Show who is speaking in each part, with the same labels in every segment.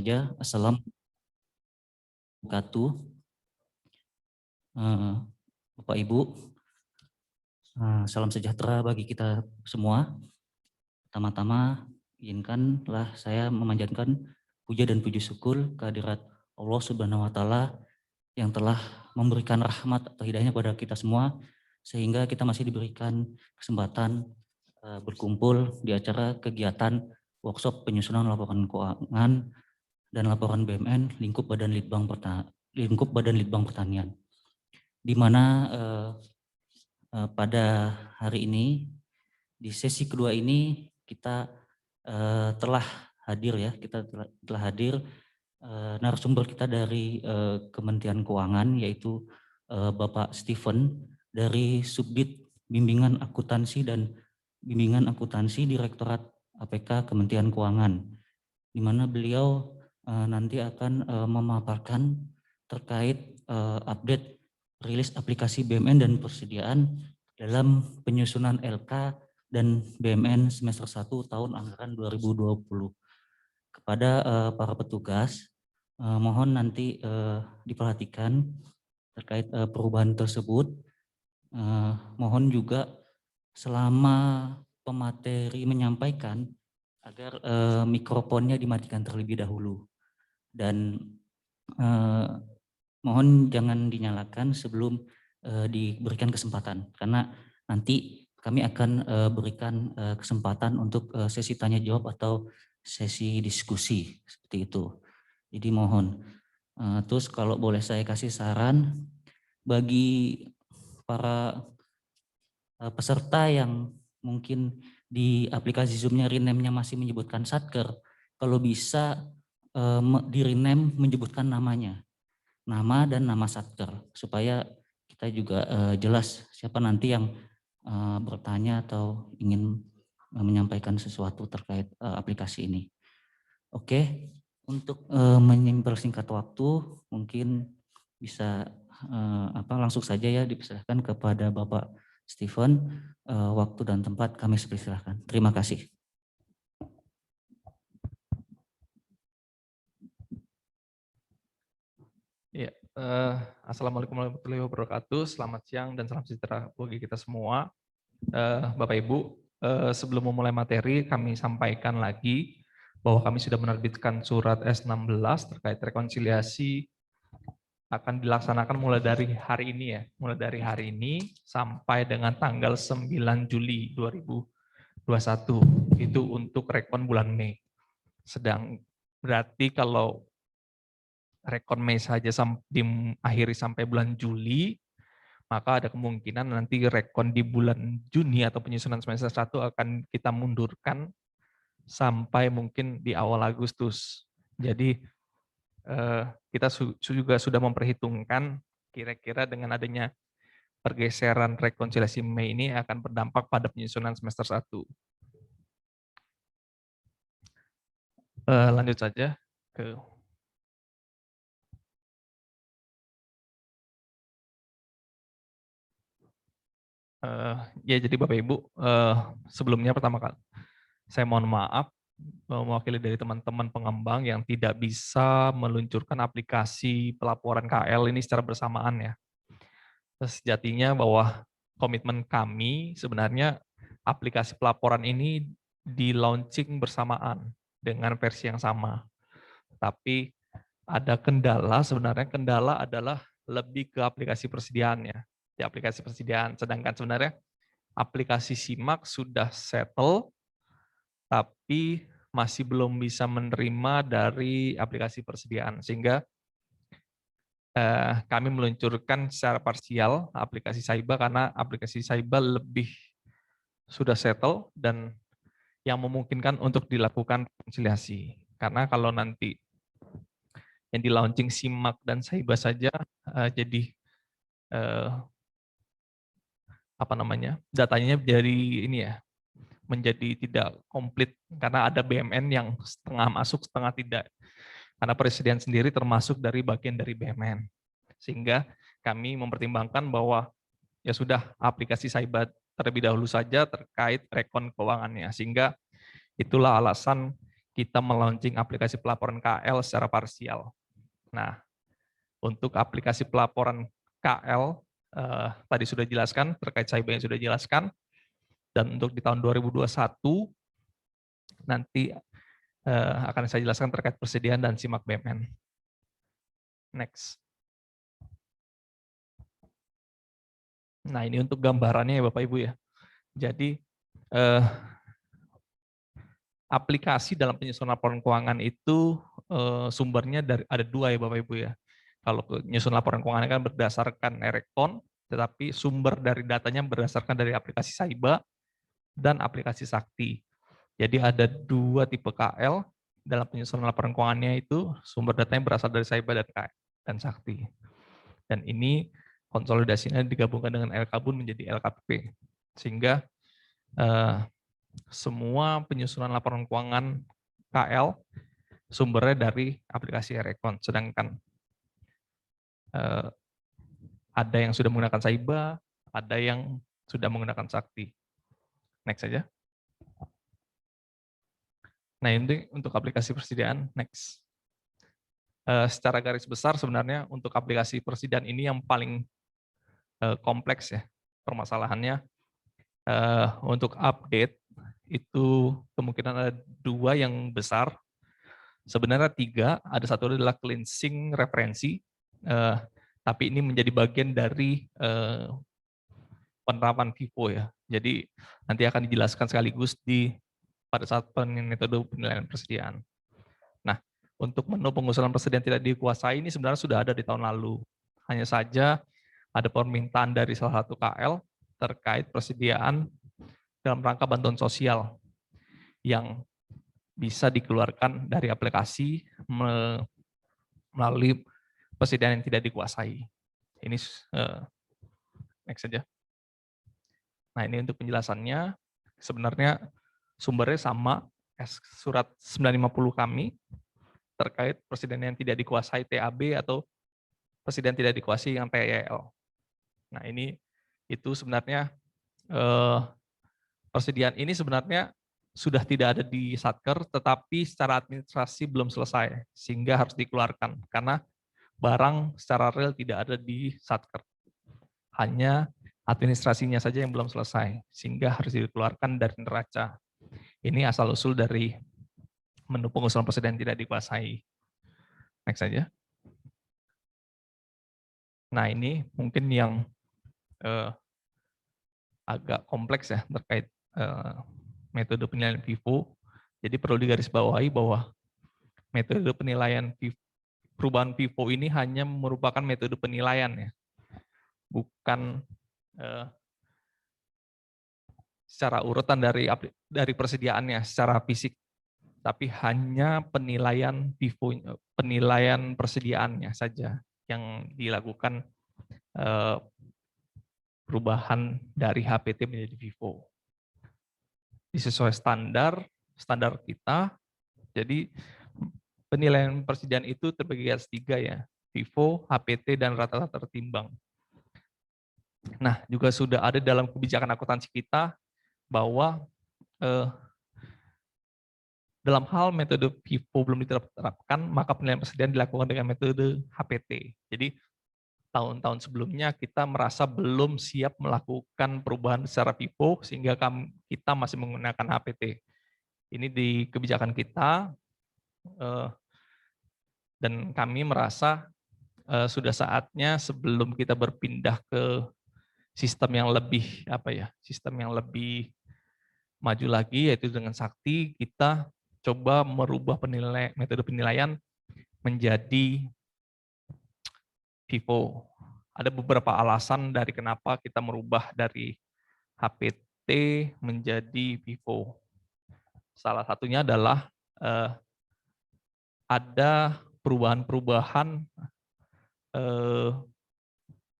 Speaker 1: Assalamualaikum warahmatullahi wabarakatuh. Bapak Ibu, salam sejahtera bagi kita semua. Pertama-tama izinkanlah saya memanjatkan puja dan puji syukur kehadirat Allah Subhanahu wa Ta'ala yang telah memberikan rahmat atau hidayahnya kepada kita semua sehingga kita masih diberikan kesempatan berkumpul di acara kegiatan workshop penyusunan laporan keuangan dan laporan BMN lingkup Badan Litbang Pertanian, di mana pada hari ini di sesi kedua ini kita telah hadir narasumber kita dari Kementerian Keuangan, yaitu Bapak Stephen dari Subdit Bimbingan Akuntansi dan Bimbingan Akuntansi Direktorat APK Kementerian Keuangan, di mana beliau nanti akan memaparkan terkait update rilis aplikasi BMN dan persediaan dalam penyusunan LK dan BMN semester 1 tahun anggaran 2020. Kepada para petugas, mohon nanti diperhatikan terkait perubahan tersebut. Mohon juga selama pemateri menyampaikan agar mikrofonnya dimatikan terlebih dahulu, dan mohon jangan dinyalakan sebelum diberikan kesempatan, karena nanti kami akan berikan kesempatan untuk sesi tanya jawab atau sesi diskusi seperti itu. Jadi mohon. Terus kalau boleh saya kasih saran bagi para peserta yang mungkin di aplikasi Zoom-nya rename-nya masih menyebutkan Satker, kalau bisa di rename menyebutkan namanya, nama dan nama Satker, supaya kita juga jelas siapa nanti yang bertanya atau ingin menyampaikan sesuatu terkait aplikasi ini. Oke, untuk mempersingkat waktu mungkin bisa langsung saja ya dipersilakan kepada Bapak Stephen. Waktu dan tempat kami persilahkan. Terima kasih.
Speaker 2: Ya, Assalamualaikum warahmatullahi wabarakatuh. Selamat siang dan salam sejahtera bagi kita semua. Bapak Ibu, sebelum memulai materi, kami sampaikan lagi bahwa kami sudah menerbitkan surat S16 terkait rekonsiliasi akan dilaksanakan mulai dari hari ini ya, mulai dari hari ini sampai dengan tanggal 9 Juli 2021. Itu untuk rekon bulan Mei. Sedang berarti kalau rekon Mei saja diakhiri sampai bulan Juli, maka ada kemungkinan nanti rekon di bulan Juni atau penyusunan semester 1 akan kita mundurkan sampai mungkin di awal Agustus. Jadi kita juga sudah memperhitungkan kira-kira dengan adanya pergeseran rekonsiliasi Mei ini akan berdampak pada penyusunan semester 1. Lanjut saja ke ya, jadi Bapak Ibu, sebelumnya pertama kali saya mohon maaf mewakili dari teman-teman pengembang yang tidak bisa meluncurkan aplikasi pelaporan KL ini secara bersamaan ya. Sejatinya bahwa komitmen kami sebenarnya aplikasi pelaporan ini di-launching bersamaan dengan versi yang sama. Tapi ada kendala, sebenarnya kendala adalah lebih ke aplikasi persediaannya. Di aplikasi persediaan, sedangkan sebenarnya aplikasi SIMAK sudah settle, tapi masih belum bisa menerima dari aplikasi persediaan. Sehingga kami meluncurkan secara parsial aplikasi Saiba karena aplikasi Saiba lebih sudah settle dan yang memungkinkan untuk dilakukan rekonsiliasi. Karena kalau nanti yang di launching SIMAK dan Saiba saja jadi datanya jadi ini ya, menjadi tidak komplit karena ada BMN yang setengah masuk setengah tidak. Karena presiden sendiri termasuk dari bagian dari BMN. Sehingga kami mempertimbangkan bahwa ya sudah aplikasi Saiba terlebih dahulu saja terkait rekon keuangannya. Sehingga itulah alasan kita melaunching aplikasi pelaporan KL secara parsial. Nah, untuk aplikasi pelaporan KL tadi sudah dijelaskan, terkait cyber yang sudah dijelaskan, dan untuk di tahun 2021 nanti akan saya jelaskan terkait persediaan dan simak BMN. Next. Nah, ini untuk gambarannya ya Bapak Ibu ya. Jadi aplikasi dalam penyusunan laporan keuangan itu sumbernya ada dua ya Bapak Ibu ya. Kalau penyusunan laporan keuangan kan berdasarkan Erekton, tetapi sumber dari datanya berdasarkan dari aplikasi Saiba dan aplikasi Sakti. Jadi ada dua tipe KL dalam penyusunan laporan keuangannya, itu sumber datanya berasal dari Saiba dan Sakti. Dan ini konsolidasinya digabungkan dengan LKBUN menjadi LKPP. Sehingga semua penyusunan laporan keuangan KL sumbernya dari aplikasi Erekton. Sedangkan ada yang sudah menggunakan Saiba, ada yang sudah menggunakan Sakti. Next saja. Nah, ini untuk aplikasi persediaan. Next. Secara garis besar sebenarnya untuk aplikasi persediaan ini yang paling kompleks ya permasalahannya. Untuk update itu kemungkinan ada dua yang besar. Sebenarnya tiga, ada satu adalah cleansing referensi, tapi ini menjadi bagian dari penerapan FIFO ya. Jadi nanti akan dijelaskan sekaligus pada saat metode penilaian persediaan. Nah, untuk menu pengusulan persediaan tidak dikuasai ini sebenarnya sudah ada di tahun lalu. Hanya saja ada permintaan dari salah satu KL terkait persediaan dalam rangka bantuan sosial yang bisa dikeluarkan dari aplikasi melalui persediaan yang tidak dikuasai. Ini next saja. Nah, ini untuk penjelasannya. Sebenarnya sumbernya sama, surat 950 kami terkait persediaan yang tidak dikuasai TAB atau persediaan tidak dikuasai yang TYL. Nah, ini itu sebenarnya persediaan ini sebenarnya sudah tidak ada di Satker, tetapi secara administrasi belum selesai, sehingga harus dikeluarkan, karena barang secara real tidak ada di Satker. Hanya administrasinya saja yang belum selesai, sehingga harus dikeluarkan dari neraca. Ini asal-usul dari menu pengusulan persediaan tidak dikuasai. Next saja. Nah, ini mungkin yang agak kompleks ya terkait metode penilaian FIFO. Jadi perlu digarisbawahi bahwa metode penilaian perubahan FIFO ini hanya merupakan metode penilaian ya, bukan secara urutan dari persediaannya secara fisik, tapi hanya penilaian FIFO, penilaian persediaannya saja yang dilakukan perubahan dari HPT menjadi FIFO. Sesuai standar kita. Jadi penilaian persediaan itu terbagi atas 3 ya, FIFO, HPT, dan rata-rata tertimbang. Nah, juga sudah ada dalam kebijakan akuntansi kita bahwa dalam hal metode FIFO belum diterapkan, maka penilaian persediaan dilakukan dengan metode HPT. Jadi tahun-tahun sebelumnya kita merasa belum siap melakukan perubahan secara FIFO sehingga kita masih menggunakan HPT. Ini di kebijakan kita dan kami merasa sudah saatnya sebelum kita berpindah ke sistem yang lebih maju lagi, yaitu dengan Sakti, kita coba merubah metode penilaian menjadi FIFO. Ada beberapa alasan dari kenapa kita merubah dari HPT menjadi FIFO. Salah satunya adalah ada perubahan-perubahan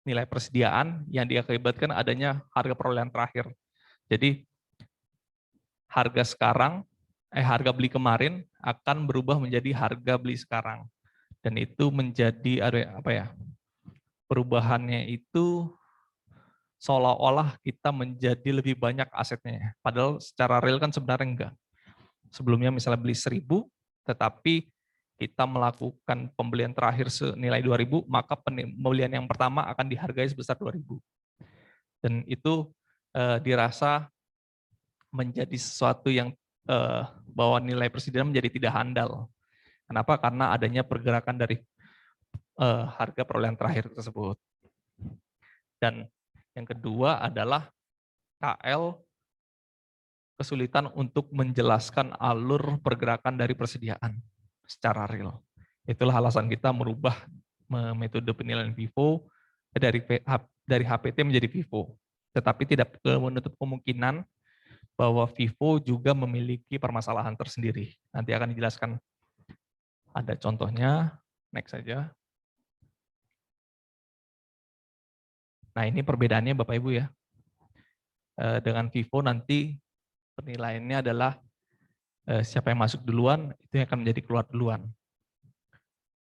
Speaker 2: nilai persediaan yang diakibatkan adanya harga perolehan terakhir. Jadi harga beli kemarin akan berubah menjadi harga beli sekarang. Dan itu menjadi perubahannya itu seolah-olah kita menjadi lebih banyak asetnya. Padahal secara real kan sebenarnya enggak. Sebelumnya misalnya beli 1.000, tetapi kita melakukan pembelian terakhir senilai 2.000, maka pembelian yang pertama akan dihargai sebesar 2.000. Dan itu dirasa menjadi sesuatu yang bahwa nilai persediaan menjadi tidak handal. Kenapa? Karena adanya pergerakan dari harga perolehan terakhir tersebut. Dan yang kedua adalah KL kesulitan untuk menjelaskan alur pergerakan dari persediaan secara real. Itulah alasan kita merubah metode penilaian FIFO dari HPT menjadi FIFO. Tetapi tidak menutup kemungkinan bahwa FIFO juga memiliki permasalahan tersendiri. Nanti akan dijelaskan, ada contohnya, next saja. Nah, ini perbedaannya Bapak Ibu ya. Dengan FIFO nanti penilaiannya adalah siapa yang masuk duluan, itu yang akan menjadi keluar duluan.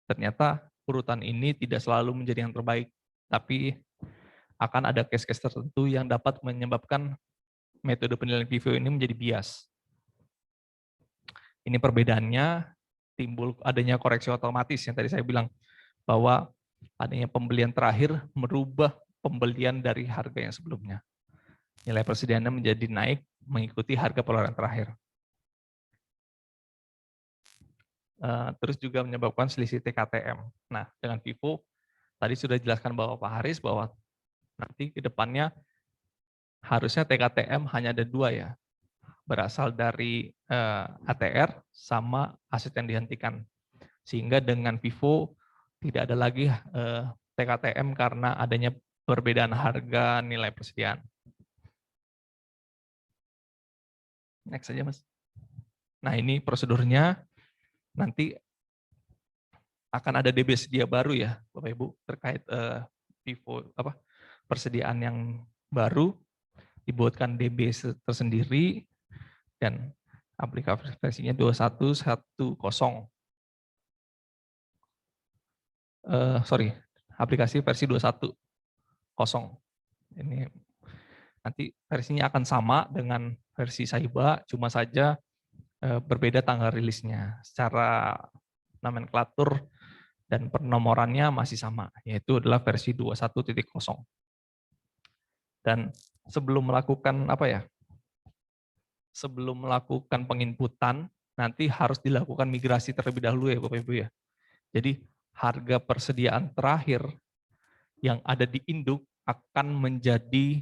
Speaker 2: Ternyata urutan ini tidak selalu menjadi yang terbaik, tapi akan ada case-case tertentu yang dapat menyebabkan metode penilaian FIFO ini menjadi bias. Ini perbedaannya, timbul adanya koreksi otomatis yang tadi saya bilang, bahwa adanya pembelian terakhir merubah pembelian dari harga yang sebelumnya. Nilai persediaannya menjadi naik mengikuti harga perolehan terakhir. Terus juga menyebabkan selisih TKTM. Nah, dengan FIFO, tadi sudah dijelaskan bahwa Pak Haris bahwa nanti ke depannya harusnya TKTM hanya ada 2 ya, berasal dari ATR sama aset yang dihentikan. Sehingga dengan FIFO tidak ada lagi TKTM karena adanya perbedaan harga nilai persediaan. Next saja Mas. Nah ini prosedurnya, nanti akan ada DB sedia baru ya Bapak Ibu terkait FIFO persediaan yang baru, dibuatkan DB tersendiri dan aplikasi versinya 2110. Aplikasi versi 21.0. Ini nanti versinya akan sama dengan versi Saiba, cuma saja berbeda tanggal rilisnya. Secara nomenklatur dan penomorannya masih sama, yaitu adalah versi 21.0. Dan sebelum melakukan sebelum melakukan penginputan, nanti harus dilakukan migrasi terlebih dahulu ya Bapak Ibu ya. Jadi harga persediaan terakhir yang ada di induk akan menjadi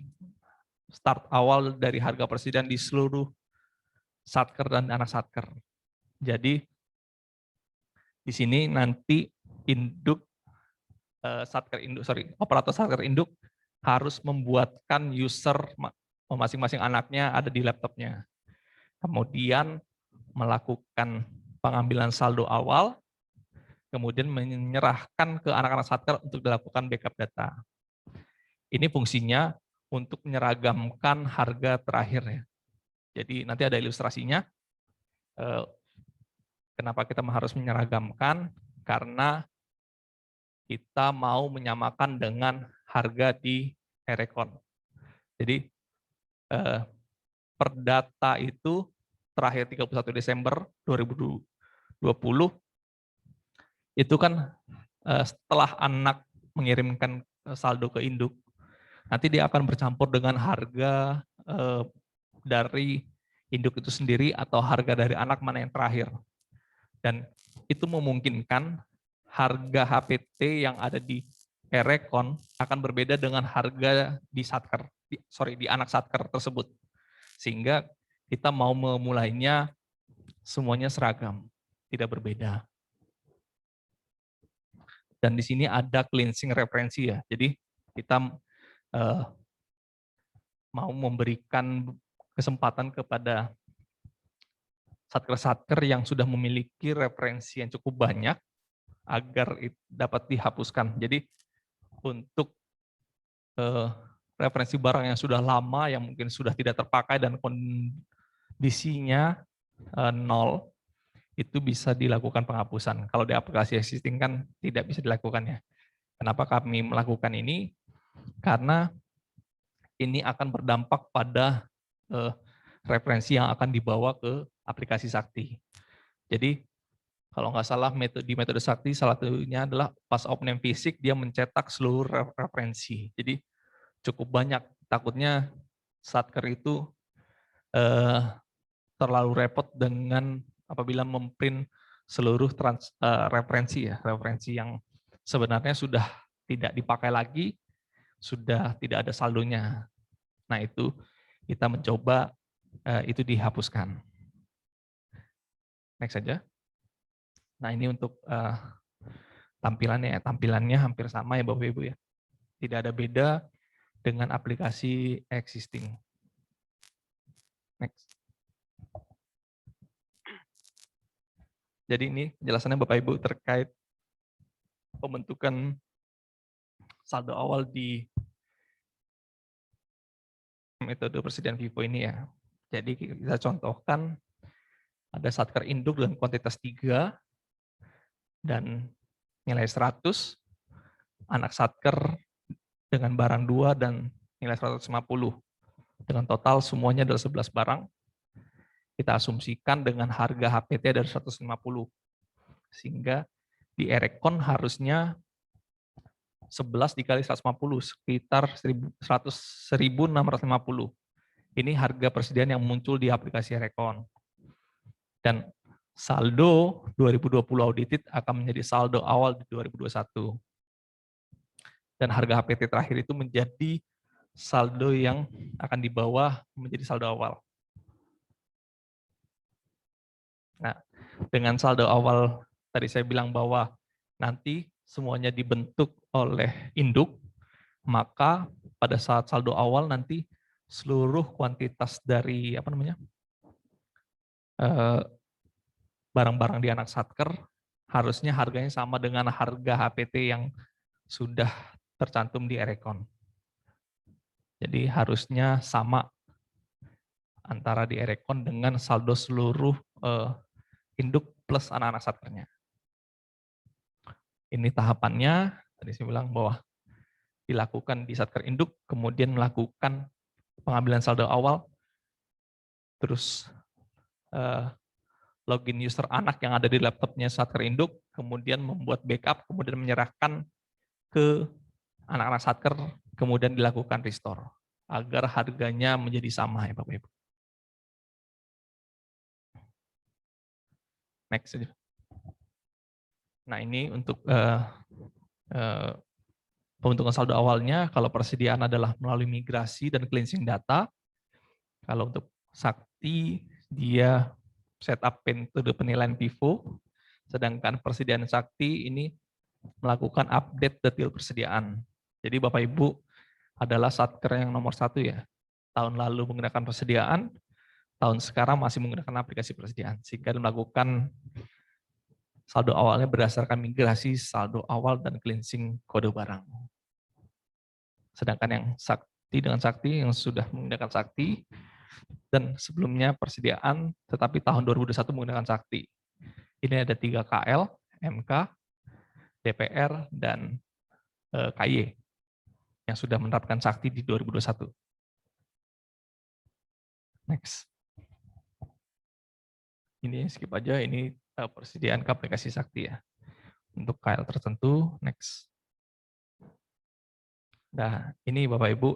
Speaker 2: start awal dari harga persediaan di seluruh satker dan anak satker. Jadi di sini nanti operator satker induk harus membuatkan user masing-masing anaknya ada di laptopnya. Kemudian melakukan pengambilan saldo awal, kemudian menyerahkan ke anak-anak satker untuk dilakukan backup data. Ini fungsinya untuk menyeragamkan harga terakhir ya. Jadi nanti ada ilustrasinya. Kenapa kita harus menyeragamkan? Karena kita mau menyamakan dengan harga di Erecon. Jadi per data itu terakhir 31 Desember 2020 itu kan setelah anak mengirimkan saldo ke induk, nanti dia akan bercampur dengan harga dari induk itu sendiri atau harga dari anak mana yang terakhir. Dan itu memungkinkan harga HPT yang ada di Erecon akan berbeda dengan harga di satker, di anak satker tersebut. Sehingga kita mau memulainya semuanya seragam, tidak berbeda. Dan di sini ada cleansing referensi ya. Jadi kita mau memberikan kesempatan kepada satker-satker yang sudah memiliki referensi yang cukup banyak agar dapat dihapuskan. Jadi untuk referensi barang yang sudah lama, yang mungkin sudah tidak terpakai dan kondisinya nol, itu bisa dilakukan penghapusan. Kalau di aplikasi existing kan tidak bisa dilakukan ya. Kenapa kami melakukan ini? Karena ini akan berdampak pada referensi yang akan dibawa ke aplikasi Sakti. Jadi kalau nggak salah di metode Sakti salah satunya adalah pas open fisik dia mencetak seluruh referensi. Jadi cukup banyak. Takutnya Satker itu terlalu repot dengan apabila memprint seluruh referensi ya, referensi yang sebenarnya sudah tidak dipakai lagi, sudah tidak ada saldonya. Nah itu kita mencoba itu dihapuskan. Next saja. Nah ini untuk tampilannya, tampilannya hampir sama ya Bapak Ibu ya. Tidak ada beda dengan aplikasi existing. Next. Jadi ini penjelasannya Bapak Ibu terkait pembentukan saldo awal di metode persediaan FIFO ini ya. Jadi kita contohkan ada satker induk dengan kuantitas 3 dan nilai 100, anak satker dengan barang 2 dan nilai 150. Dengan total semuanya adalah 11 barang. Kita asumsikan dengan harga HPT dari 150. Sehingga di Erekon harusnya 11 dikali 150, sekitar 1.650. Ini harga persediaan yang muncul di aplikasi Erekon. Dan saldo 2020 audited akan menjadi saldo awal di 2021. Dan harga HPT terakhir itu menjadi saldo yang akan dibawa menjadi saldo awal. Nah, dengan saldo awal tadi saya bilang bahwa nanti semuanya dibentuk oleh induk, maka pada saat saldo awal nanti seluruh kuantitas dari barang-barang di anak satker harusnya harganya sama dengan harga HPT yang sudah tercantum di Erekon. Jadi harusnya sama antara di Erekon dengan saldo seluruh induk plus anak-anak satkernya. Ini tahapannya, tadi saya bilang bahwa dilakukan di satker induk, kemudian melakukan pengambilan saldo awal, terus login user anak yang ada di laptopnya satker induk, kemudian membuat backup, kemudian menyerahkan ke anak-anak satker, kemudian dilakukan restore, agar harganya menjadi sama ya Bapak Ibu. Next saja. Nah ini untuk pembentukan saldo awalnya, kalau persediaan adalah melalui migrasi dan cleansing data. Kalau untuk Sakti, dia setup metode penilaian FIFO, sedangkan persediaan Sakti ini melakukan update detail persediaan. Jadi Bapak Ibu adalah satker yang nomor 1 ya. Tahun lalu menggunakan persediaan, tahun sekarang masih menggunakan aplikasi persediaan. Sehingga melakukan saldo awalnya berdasarkan migrasi, saldo awal, dan cleansing kode barang. Sedangkan yang Sakti dengan Sakti yang sudah menggunakan Sakti, dan sebelumnya persediaan, tetapi tahun 2021 menggunakan Sakti. Ini ada 3 KL, MK, DPR, dan KY yang sudah menerapkan Sakti di 2021. Next. Ini skip aja, ini persediaan ke aplikasi Sakti ya. Untuk KL tertentu, next. Nah, ini Bapak Ibu,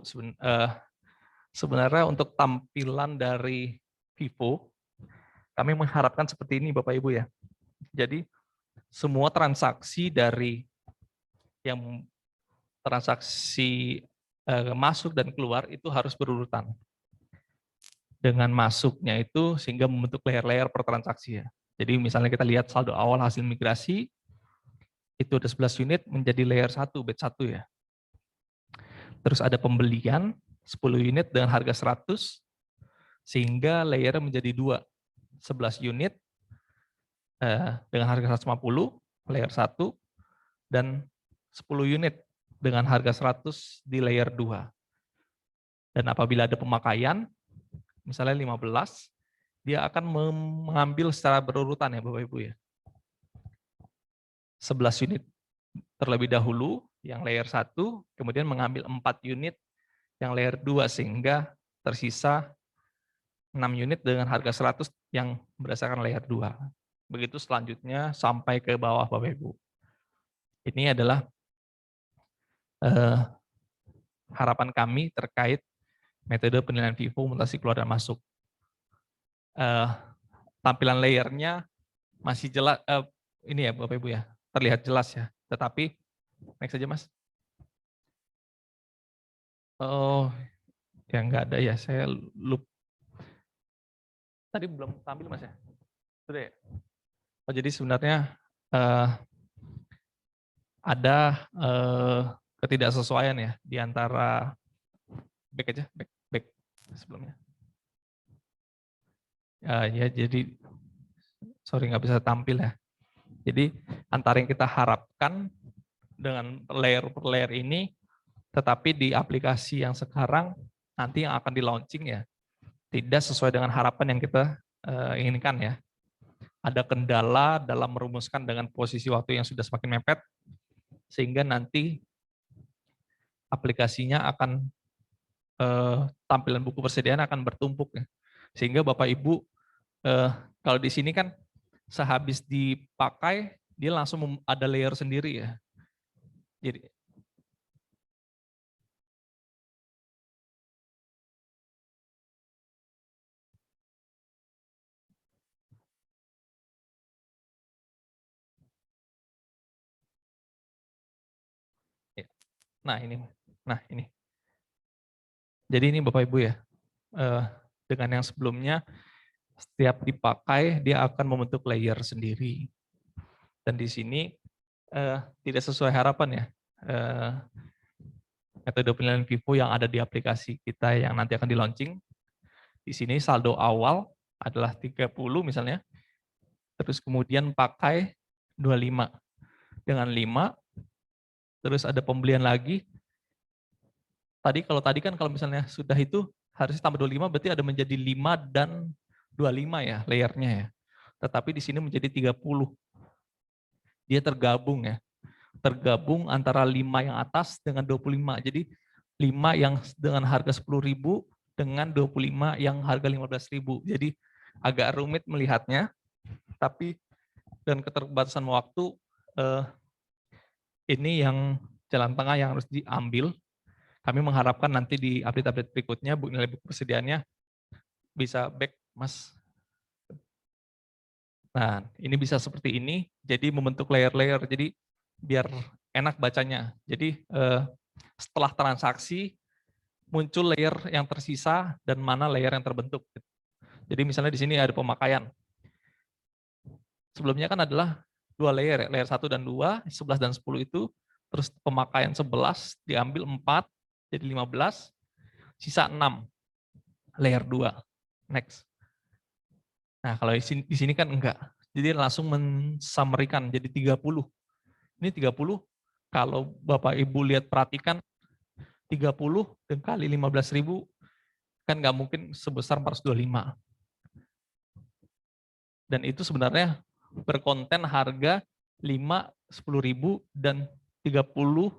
Speaker 2: sebenarnya untuk tampilan dari FIFO, kami mengharapkan seperti ini Bapak Ibu ya. Jadi, semua transaksi dari yang transaksi masuk dan keluar itu harus berurutan. Dengan masuknya itu sehingga membentuk layer-layer per transaksi ya. Jadi misalnya kita lihat saldo awal hasil migrasi, itu ada 11 unit menjadi layer 1, batch 1 ya. Terus ada pembelian 10 unit dengan harga 100, sehingga layer menjadi 2, 11 unit dengan harga 150, layer 1, dan 10 unit dengan harga 100 di layer 2. Dan apabila ada pemakaian, misalnya 15, dia akan mengambil secara berurutan ya Bapak Ibu ya. 11 unit terlebih dahulu yang layer 1, kemudian mengambil 4 unit yang layer 2 sehingga tersisa 6 unit dengan harga 100 yang berdasarkan layer 2. Begitu selanjutnya sampai ke bawah Bapak Ibu. Ini adalah harapan kami terkait metode penilaian FIFO mutasi keluar dan masuk. Tampilan layernya masih jelas, ini ya Bapak Ibu ya, terlihat jelas ya. Tetapi next saja Mas. Oh, ya nggak ada ya, saya lupa. Tadi belum tampil Mas ya? Sudah ya? Oh, jadi sebenarnya ada ketidaksesuaian ya di antara back aja, back sebelumnya. Ya jadi sorry nggak bisa tampil ya. Jadi antara yang kita harapkan dengan layer per layer ini, tetapi di aplikasi yang sekarang nanti yang akan di launching ya tidak sesuai dengan harapan yang kita inginkan ya. Ada kendala dalam merumuskan dengan posisi waktu yang sudah semakin mepet, sehingga nanti aplikasinya akan tampilan buku persediaan akan bertumpuk ya. Sehingga Bapak Ibu kalau di sini kan sehabis dipakai dia langsung ada layer sendiri ya. Jadi nah ini. Jadi ini Bapak Ibu ya. Dengan yang sebelumnya setiap dipakai dia akan membentuk layer sendiri. Dan di sini tidak sesuai harapan ya. Metode penilaian FIFO yang ada di aplikasi kita yang nanti akan di-launching. Di sini saldo awal adalah 30 misalnya. Terus kemudian pakai 25. Dengan 5, terus ada pembelian lagi. Kalau tadi kan kalau misalnya sudah itu harusnya tambah 25 berarti ada menjadi 5 dan 25 ya layernya ya. Tetapi di sini menjadi 30. Dia tergabung ya. Tergabung antara 5 yang atas dengan 25. Jadi 5 yang dengan harga 10.000 dengan 25 yang harga 15.000. Jadi agak rumit melihatnya, tapi dan keterbatasan waktu ini yang jalan tengah yang harus diambil. Kami mengharapkan nanti di update-update berikutnya nilai buku persediaannya bisa back Mas. Nah, ini bisa seperti ini, jadi membentuk layer-layer, jadi biar enak bacanya. Jadi setelah transaksi muncul layer yang tersisa dan mana layer yang terbentuk. Jadi misalnya di sini ada pemakaian. Sebelumnya kan adalah 2 layer, layer 1 dan 2, 11 dan 10 itu, terus pemakaian 11 diambil 4 jadi 15, sisa 6 layer 2. Next. Nah, kalau di sini kan enggak. Jadi langsung mensummary-kan jadi 30. Ini 30 kalau Bapak Ibu lihat perhatikan 30 kali 15.000 kan nggak mungkin sebesar 425. Dan itu sebenarnya berkonten harga 5, 10.000 dan 25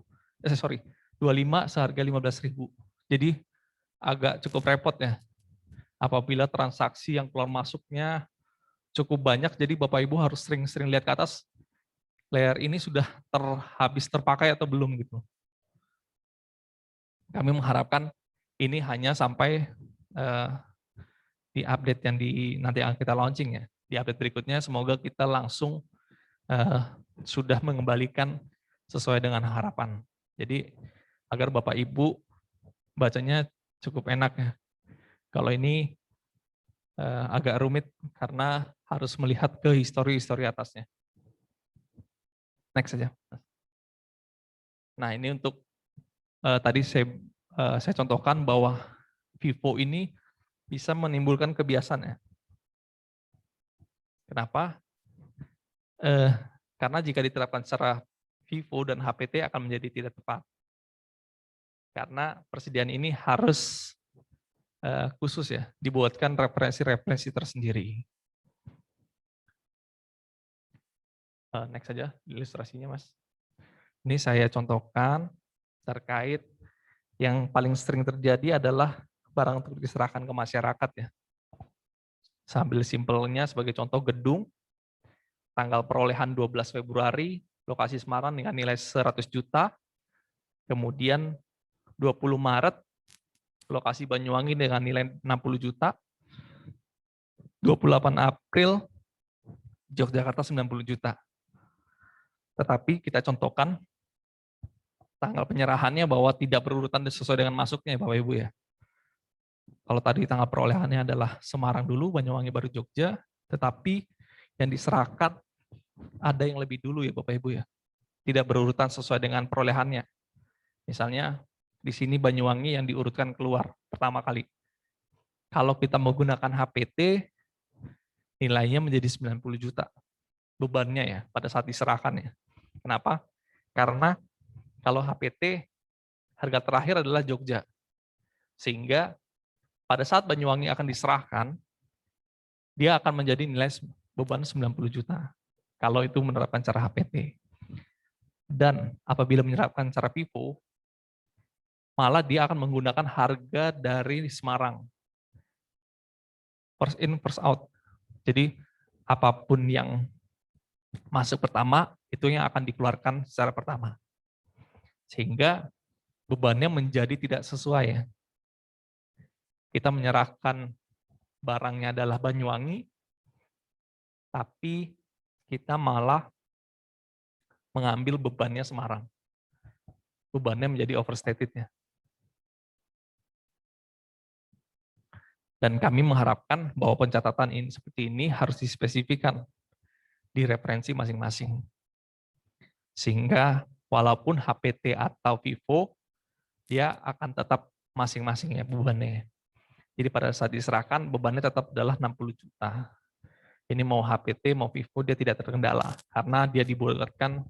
Speaker 2: seharga 15.000. Jadi agak cukup repot ya. Apabila transaksi yang keluar masuknya cukup banyak, jadi Bapak Ibu harus sering-sering lihat ke atas, layer ini sudah habis terpakai atau belum gitu. Kami mengharapkan ini hanya sampai di update yang nanti akan kita launching ya. Di update berikutnya semoga kita langsung sudah mengembalikan sesuai dengan harapan. Jadi agar Bapak Ibu bacanya cukup enak ya. Kalau ini agak rumit karena harus melihat ke histori-histori atasnya. Next saja. Nah ini untuk tadi saya contohkan bahwa FIFO ini bisa menimbulkan kebiasaan ya. Kenapa? Karena jika diterapkan secara FIFO dan HPT akan menjadi tidak tepat. Karena persediaan ini harus khusus ya, dibuatkan referensi-referensi tersendiri. Next saja ilustrasinya Mas. Ini saya contohkan terkait yang paling sering terjadi adalah barang untuk diserahkan ke masyarakat ya. Sambil simpelnya sebagai contoh gedung, tanggal perolehan 12 Februari, lokasi Semarang dengan nilai 100 juta, kemudian 20 Maret, lokasi Banyuwangi dengan nilai 60 juta, 28 April, Yogyakarta 90 juta. Tetapi kita contohkan tanggal penyerahannya bahwa tidak berurutan sesuai dengan masuknya ya Bapak Ibu ya. Kalau tadi tanggal perolehannya adalah Semarang dulu, Banyuwangi baru Jogja, tetapi yang diserahkan ada yang lebih dulu ya Bapak Ibu ya. Tidak berurutan sesuai dengan perolehannya. Misalnya di sini Banyuwangi yang diurutkan keluar pertama kali. Kalau kita menggunakan HPT, nilainya menjadi 90 juta. Bebannya ya, pada saat diserahkan ya. Kenapa? Karena kalau HPT, harga terakhir adalah Jogja. Sehingga pada saat Banyuwangi akan diserahkan, dia akan menjadi nilai beban 90 juta. Kalau itu menerapkan cara HPT. Dan apabila menerapkan cara FIFO, malah dia akan menggunakan harga dari Semarang. First in, first out. Jadi apapun yang masuk pertama, itu yang akan dikeluarkan secara pertama. Sehingga bebannya menjadi tidak sesuai ya. Kita menyerahkan barangnya adalah Banyuwangi, tapi kita malah mengambil bebannya Semarang. Bebannya menjadi overstated ya. Dan kami mengharapkan bahwa pencatatan ini seperti ini harus dispesifikan di referensi masing-masing. Sehingga walaupun HPT atau FIFO, dia akan tetap masing-masingnya bebannya. Jadi pada saat diserahkan, bebannya tetap adalah 60 juta. Ini mau HPT, mau FIFO, dia tidak terkendala. Karena dia dibuatkan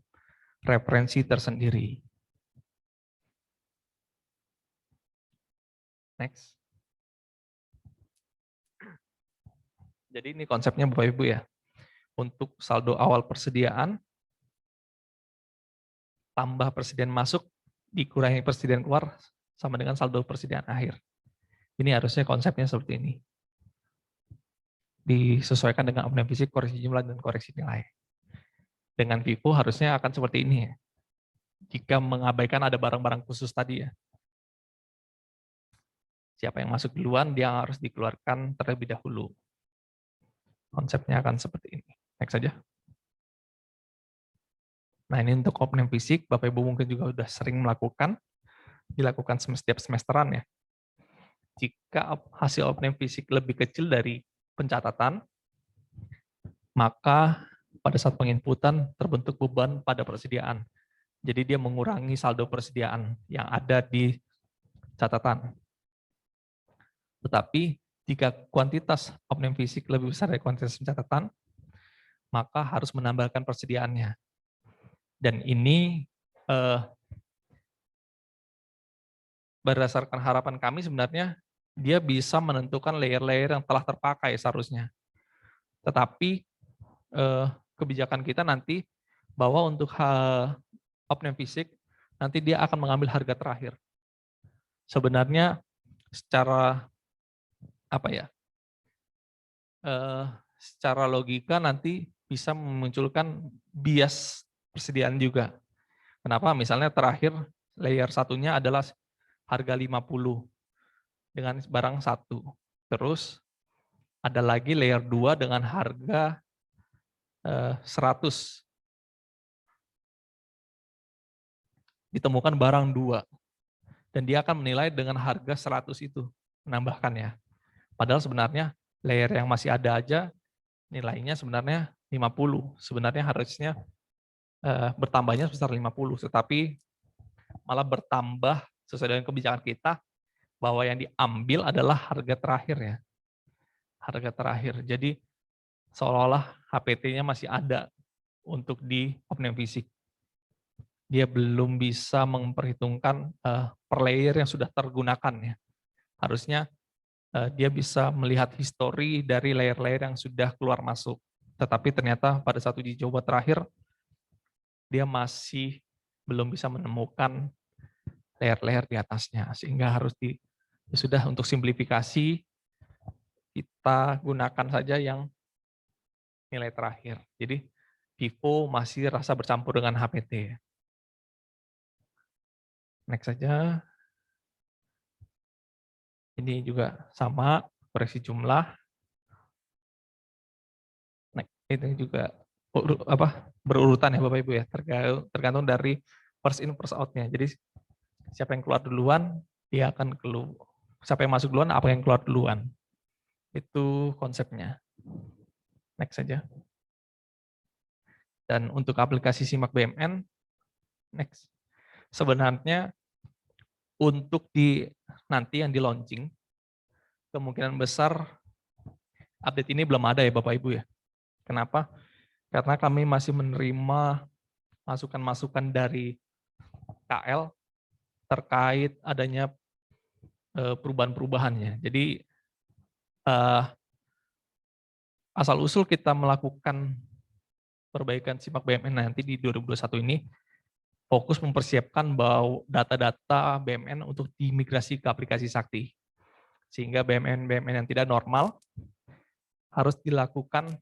Speaker 2: referensi tersendiri. Next. Jadi ini konsepnya Bapak Ibu ya. Untuk saldo awal persediaan, tambah persediaan masuk, dikurangi persediaan keluar, sama dengan saldo persediaan akhir. Ini harusnya konsepnya seperti ini. Disesuaikan dengan omnibus fisik, koreksi jumlah, dan koreksi nilai. Dengan FIFO harusnya akan seperti ini ya. Jika mengabaikan ada barang-barang khusus tadi ya. Siapa yang masuk duluan, dia harus dikeluarkan terlebih dahulu. Konsepnya akan seperti ini. Next saja. Nah ini untuk omnibus fisik, Bapak Ibu mungkin juga sudah sering melakukan, dilakukan setiap semesteran ya. Jika hasil omnibus fisik lebih kecil dari pencatatan, maka pada saat penginputan terbentuk beban pada persediaan. Jadi dia mengurangi saldo persediaan yang ada di catatan. Tetapi jika kuantitas omnibus fisik lebih besar dari kuantitas pencatatan, maka harus menambahkan persediaannya. Dan ini berdasarkan harapan kami sebenarnya dia bisa menentukan layer-layer yang telah terpakai seharusnya. Tetapi kebijakan kita nanti bahwa untuk omnibus fisik nanti dia akan mengambil harga terakhir. Sebenarnya secara apa ya? Secara logika nanti bisa memunculkan bias persediaan juga. Kenapa? Misalnya terakhir layer satunya adalah harga 50 dengan barang 1. Terus ada lagi layer 2 dengan harga 100. Ditemukan barang 2. Dan dia akan menilai dengan harga 100 itu, menambahkannya. Padahal sebenarnya layer yang masih ada aja nilainya sebenarnya 50. Sebenarnya harusnya bertambahnya sebesar 50, tetapi malah bertambah sesuai dengan kebijakan kita bahwa yang diambil adalah harga terakhir ya. Harga terakhir. Jadi seolah-olah HPT-nya masih ada untuk di omnibus fisik. Dia belum bisa memperhitungkan per layer yang sudah tergunakan ya. Harusnya dia bisa melihat histori dari layer-layer yang sudah keluar masuk. Tetapi ternyata pada saat uji coba terakhir, dia masih belum bisa menemukan layer-layer di atasnya. Sehingga harus sudah untuk simplifikasi, kita gunakan saja yang nilai terakhir. Jadi FIFO masih rasa bercampur dengan HPT. Next saja. Ini juga sama, koreksi jumlah. Next, ini juga berurutan ya Bapak Ibu ya, tergantung dari first in first out-nya. Jadi siapa yang keluar duluan, dia akan keluar. Siapa yang masuk duluan, apa yang keluar duluan. Itu konsepnya. Next saja. Dan untuk aplikasi SIMAK BMN, next. Sebenarnya untuk nanti yang di launching, kemungkinan besar update ini belum ada ya Bapak Ibu ya. Kenapa? Karena kami masih menerima masukan-masukan dari KL terkait adanya perubahan-perubahannya. Jadi asal-usul kita melakukan perbaikan SIMAK BMN nanti di 2021 ini, fokus mempersiapkan bahwa data-data BMN untuk dimigrasi ke aplikasi Sakti. Sehingga BMN yang tidak normal harus dilakukan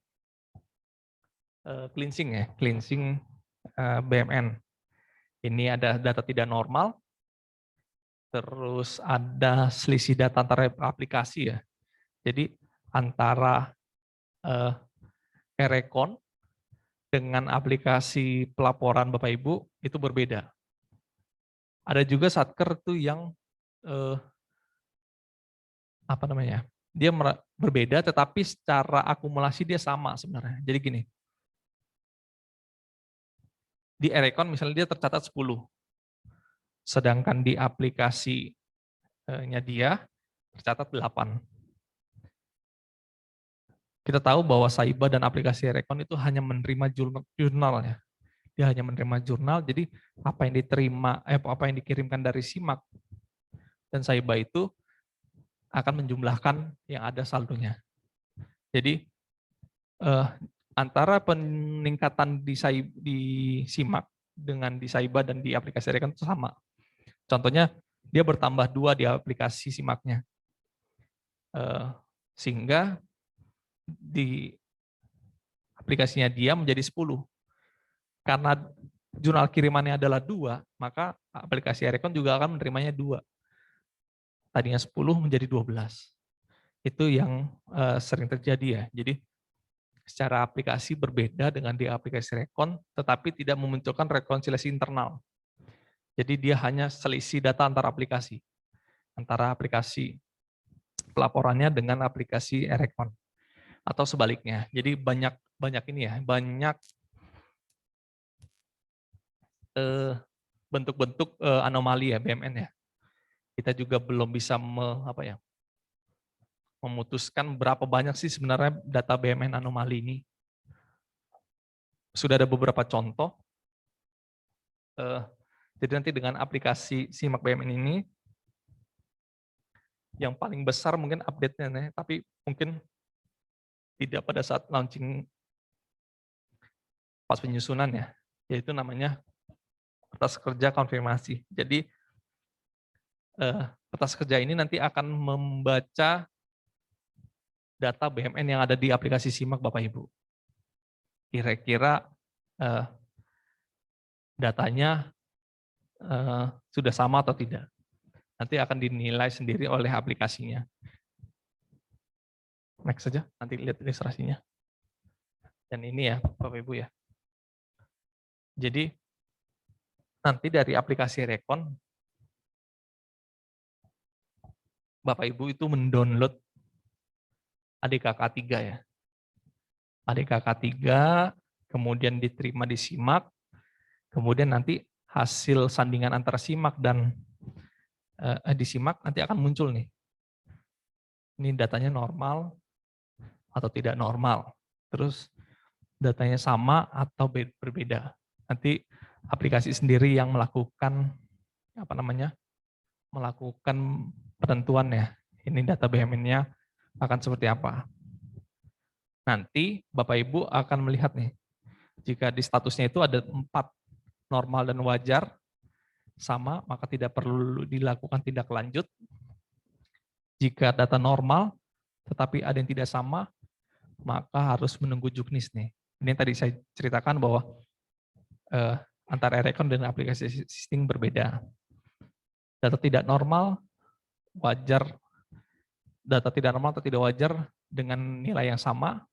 Speaker 2: cleansing ya, cleansing BMN. Ini ada data tidak normal, terus ada selisih data antara aplikasi ya. Jadi antara Erecon dengan aplikasi pelaporan Bapak Ibu itu berbeda. Ada juga Satker tuh yang dia berbeda tetapi secara akumulasi dia sama sebenarnya. Jadi gini, di Erecon misalnya dia tercatat 10, sedangkan di aplikasinya dia tercatat 8. Kita tahu bahwa Saiba dan aplikasi Erecon itu hanya menerima jurnal ya. Dia hanya menerima jurnal, jadi apa yang dikirimkan dari SIMAK dan Saiba itu akan menjumlahkan yang ada saldonya. Jadi antara peningkatan di SIMAK dengan di Saiba dan di aplikasi Erecon itu sama. Contohnya dia bertambah 2 di aplikasi SIMAK-nya. Sehingga di aplikasinya dia menjadi 10. Karena jurnal kirimannya adalah 2, maka aplikasi Erecon juga akan menerimanya 2. Tadinya 10 menjadi 12. Itu yang sering terjadi ya. Jadi secara aplikasi berbeda dengan di aplikasi Erecon, tetapi tidak memunculkan rekonsiliasi internal. Jadi dia hanya selisih data antar aplikasi. Antara aplikasi pelaporannya dengan aplikasi Erecon. Atau sebaliknya. Jadi banyak bentuk-bentuk anomali ya BMN ya. Kita juga belum bisa memutuskan berapa banyak sih sebenarnya data BMN anomali ini. Sudah ada beberapa contoh. Jadi nanti dengan aplikasi SIMAK BMN ini, yang paling besar mungkin update-nya, tapi mungkin tidak pada saat launching pas penyusunan ya, yaitu namanya kertas kerja konfirmasi. Jadi kertas kerja ini nanti akan membaca data BMN yang ada di aplikasi SIMAK Bapak Ibu. Kira-kira datanya sudah sama atau tidak. Nanti akan dinilai sendiri oleh aplikasinya. Next saja, nanti lihat ilustrasinya. Dan ini ya Bapak Ibu ya. Jadi nanti dari aplikasi Erecon, Bapak Ibu itu mendownload ADKK 3 ya. ADKK 3, kemudian diterima di SIMAK, kemudian nanti hasil sandingan antara SIMAK dan di SIMAK nanti akan muncul nih. Ini datanya normal atau tidak normal. Terus datanya sama atau berbeda. Nanti aplikasi sendiri yang melakukan melakukan penentuan ya. Ini data BMN-nya akan seperti apa. Nanti Bapak Ibu akan melihat nih, jika di statusnya itu ada 4 normal dan wajar, sama, maka tidak perlu dilakukan tindak lanjut. Jika data normal, tetapi ada yang tidak sama, maka harus menunggu juknis nih. Ini yang tadi saya ceritakan bahwa antara Erecon dan aplikasi existing berbeda. Data tidak normal wajar, data tidak normal atau tidak wajar dengan nilai yang sama,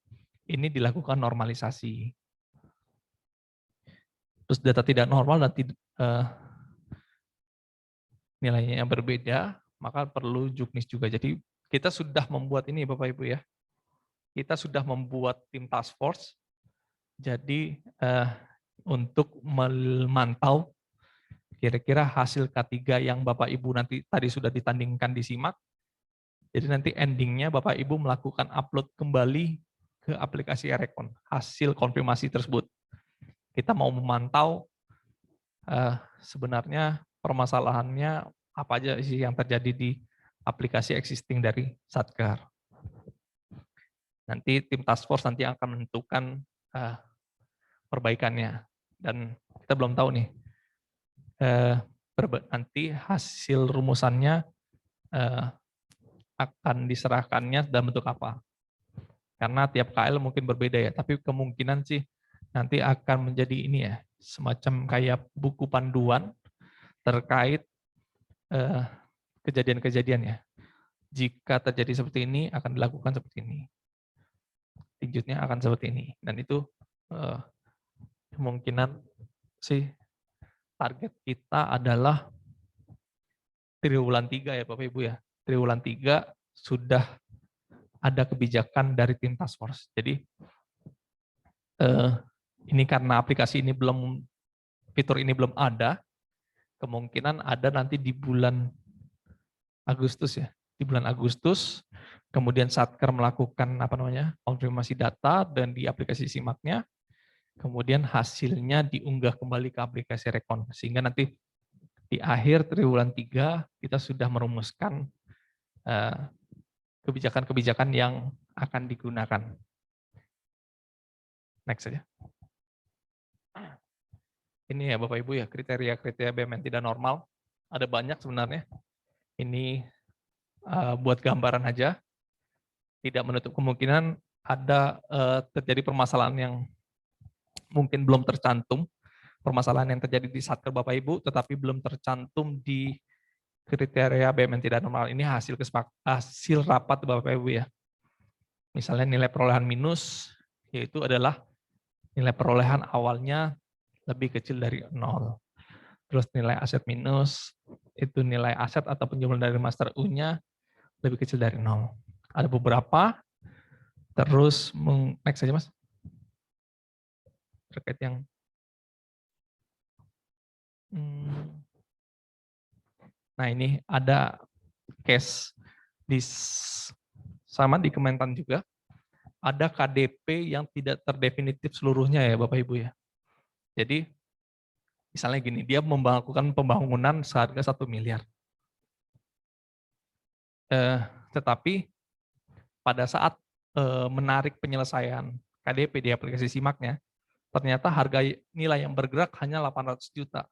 Speaker 2: ini dilakukan normalisasi. Terus data tidak normal dan nilainya yang berbeda, maka perlu juknis juga. Jadi kita sudah membuat ini Bapak Ibu ya. Kita sudah membuat tim task force. Jadi untuk memantau kira-kira hasil K3 yang Bapak Ibu nanti tadi sudah ditandingkan di SIMAK. Jadi nanti endingnya Bapak Ibu melakukan upload kembali ke aplikasi Erecon hasil konfirmasi tersebut. Kita mau memantau sebenarnya permasalahannya apa aja sih yang terjadi di aplikasi existing dari Satker. Nanti tim task force nanti akan menentukan perbaikannya. Dan kita belum tahu nih, nanti hasil rumusannya akan diserahkannya dalam bentuk apa. Karena tiap KL mungkin berbeda ya, tapi kemungkinan sih nanti akan menjadi ini ya, semacam kayak buku panduan terkait kejadian-kejadian ya. Jika terjadi seperti ini, akan dilakukan seperti ini. Tinjutnya akan seperti ini. Dan itu kemungkinan sih target kita adalah triwulan 3 ya Bapak Ibu ya. Triwulan 3 sudah ada kebijakan dari tim task force. Jadi ini karena aplikasi ini belum, fitur ini belum ada, kemungkinan ada nanti di bulan Agustus ya. Di bulan Agustus, kemudian Satker melakukan konfirmasi data dan di aplikasi SIMAK-nya, kemudian hasilnya diunggah kembali ke aplikasi Recon. Sehingga nanti di akhir triwulan 3 kita sudah merumuskan kebijakan-kebijakan yang akan digunakan. Next saja. Ini ya Bapak Ibu ya, kriteria-kriteria BMN tidak normal. Ada banyak sebenarnya. Ini buat gambaran aja. Tidak menutup kemungkinan ada terjadi permasalahan yang mungkin belum tercantum. Permasalahan yang terjadi di Satker Bapak Ibu, tetapi belum tercantum di kriteria BMN tidak normal. Ini hasil rapat Bapak Ibu ya. Misalnya nilai perolehan minus, yaitu adalah nilai perolehan awalnya lebih kecil dari 0. Terus nilai aset minus, itu nilai aset atau penjualan dari master U-nya lebih kecil dari 0. Ada beberapa, terus next saja Mas. Terkait yang nah ini ada case sama di Kementan juga, ada KDP yang tidak terdefinitif seluruhnya ya Bapak Ibu ya. Jadi misalnya gini, dia melakukan pembangunan seharga 1 miliar. Tetapi pada saat menarik penyelesaian KDP di aplikasi SIMAK-nya, ternyata harga nilai yang bergerak hanya 800 juta.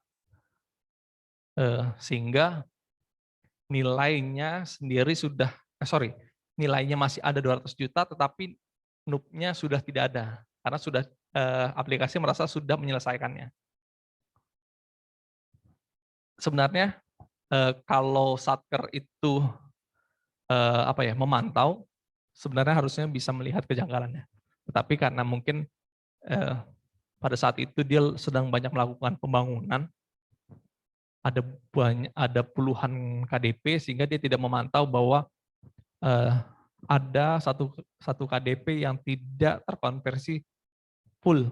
Speaker 2: Sehingga nilainya sendiri sudah, nilainya masih ada 200 juta, tetapi NUP-nya sudah tidak ada, karena sudah aplikasi merasa sudah menyelesaikannya. Sebenarnya kalau Satker itu memantau, sebenarnya harusnya bisa melihat kejanggalannya. Tetapi karena mungkin pada saat itu dia sedang banyak melakukan pembangunan, ada puluhan KDP sehingga dia tidak memantau bahwa ada satu KDP yang tidak terkonversi full.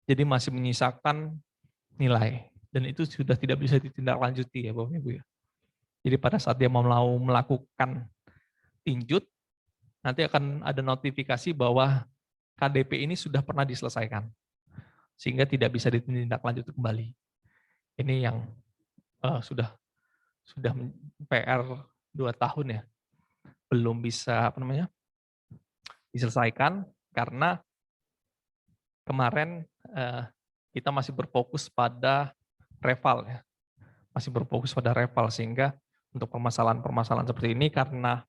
Speaker 2: Jadi masih menyisakan nilai dan itu sudah tidak bisa ditindaklanjuti ya Bapak Ibu ya. Jadi pada saat dia mau melakukan tinjut, nanti akan ada notifikasi bahwa KDP ini sudah pernah diselesaikan sehingga tidak bisa ditindaklanjuti kembali. Ini yang sudah PR 2 tahun ya, belum bisa diselesaikan karena kemarin kita masih berfokus pada reval ya, sehingga untuk permasalahan-permasalahan seperti ini karena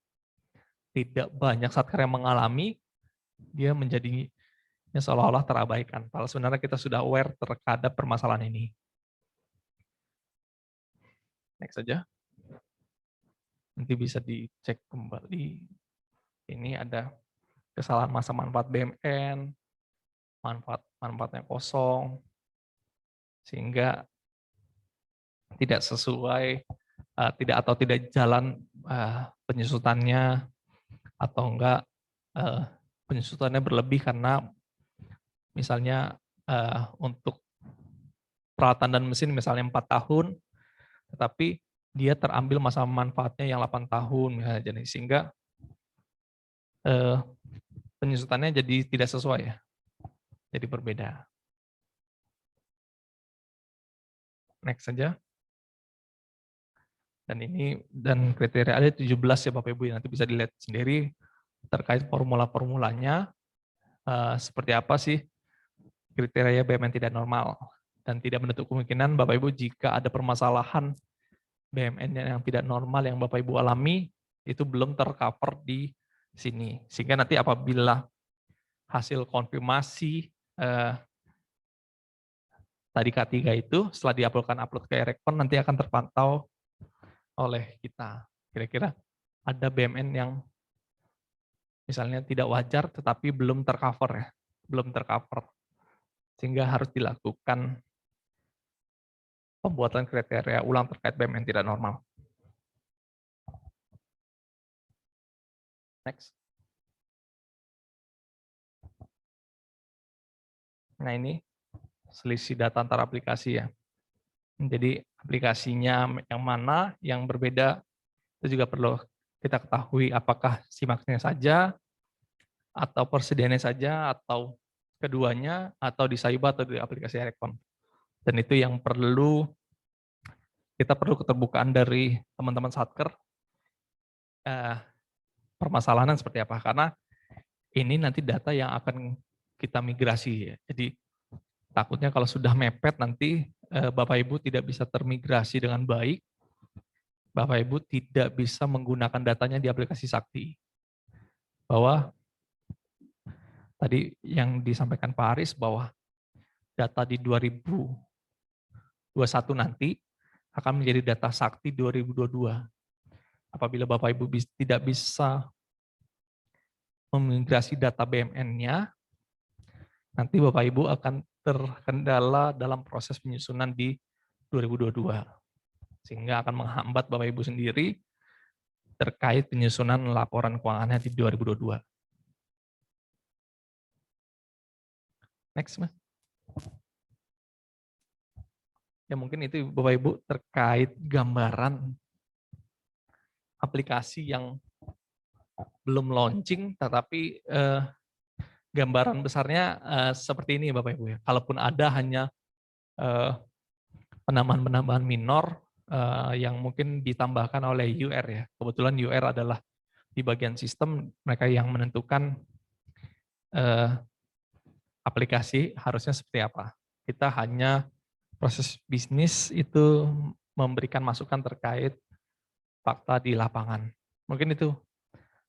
Speaker 2: tidak banyak satker yang mengalami, dia menjadi seolah-olah terabaikan. Padahal sebenarnya kita sudah aware terhadap permasalahan ini. Next saja. Nanti bisa dicek kembali. Ini ada kesalahan masa manfaat BMN, manfaatnya kosong, sehingga tidak sesuai, tidak jalan penyusutannya, atau enggak penyusutannya berlebih karena misalnya untuk peralatan dan mesin misalnya 4 tahun, tetapi dia terambil masa manfaatnya yang 8 tahun misalnya, jadi sehingga penyusutannya jadi tidak sesuai ya, jadi berbeda. Next saja. Dan kriteria ada 17 ya Bapak Ibu, nanti bisa dilihat sendiri terkait formula-formulanya, seperti apa sih kriteria BMN tidak normal, dan tidak menutup kemungkinan Bapak Ibu jika ada permasalahan BMN yang tidak normal yang Bapak Ibu alami, itu belum tercover di sini. Sehingga nanti apabila hasil konfirmasi tadi K3 itu setelah upload ke Erekon nanti akan terpantau oleh kita. Kira-kira ada BMN yang misalnya tidak wajar tetapi belum tercover ya, belum tercover. Sehingga harus dilakukan pembuatan kriteria ulang terkait BMN tidak normal. Next. Nah ini selisih data antar aplikasi ya. Jadi aplikasinya yang mana yang berbeda itu juga perlu kita ketahui, apakah simaknya saja, atau persediaannya saja, atau keduanya, atau di Saiba atau di aplikasi Erekon. Dan itu yang kita perlu keterbukaan dari teman-teman satker, permasalahan seperti apa, karena ini nanti data yang akan kita migrasi ya. Jadi takutnya kalau sudah mepet nanti Bapak Ibu tidak bisa termigrasi dengan baik, Bapak Ibu tidak bisa menggunakan datanya di aplikasi Sakti. Bahwa tadi yang disampaikan Pak Aris bahwa data di 2021 nanti akan menjadi data Sakti 2022. Apabila Bapak Ibu tidak bisa memigrasi data BMN-nya, nanti Bapak Ibu akan terkendala dalam proses penyusunan di 2022. Sehingga akan menghambat Bapak Ibu sendiri terkait penyusunan laporan keuangannya di 2022. Next, Mas. Ya mungkin itu Bapak Ibu terkait gambaran aplikasi yang belum launching, tetapi gambaran besarnya seperti ini Bapak Ibu ya. Kalaupun ada hanya penambahan-penambahan minor yang mungkin ditambahkan oleh UR ya. Kebetulan UR adalah di bagian sistem, mereka yang menentukan aplikasi harusnya seperti apa. Kita hanya proses bisnis itu memberikan masukan terkait fakta di lapangan. Mungkin itu,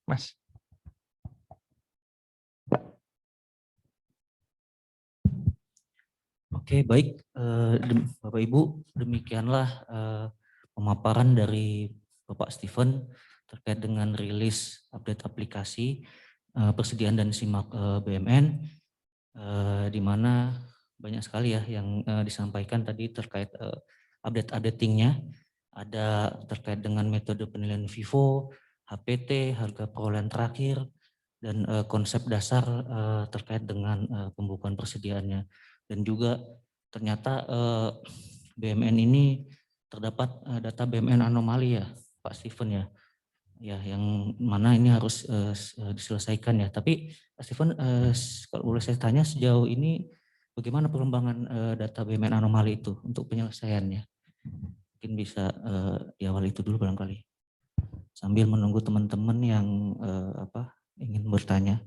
Speaker 2: Mas.
Speaker 1: Oke, baik Bapak Ibu, demikianlah pemaparan dari Bapak Steven terkait dengan rilis update aplikasi persediaan dan simak BMN, di mana banyak sekali ya yang disampaikan tadi terkait updating-nya. Ada terkait dengan metode penilaian Vivo, HPT, harga perolehan terakhir, dan konsep dasar terkait dengan pembukuan persediaannya. Dan juga ternyata BMN ini terdapat data BMN anomali ya Pak Steven ya. Ya, yang mana ini harus diselesaikan ya. Tapi Pak Steven, kalau boleh saya tanya sejauh ini bagaimana pengembangan data BMN anomali itu untuk penyelesaiannya? Mungkin bisa diawali itu dulu barangkali. Sambil menunggu teman-teman yang ingin bertanya.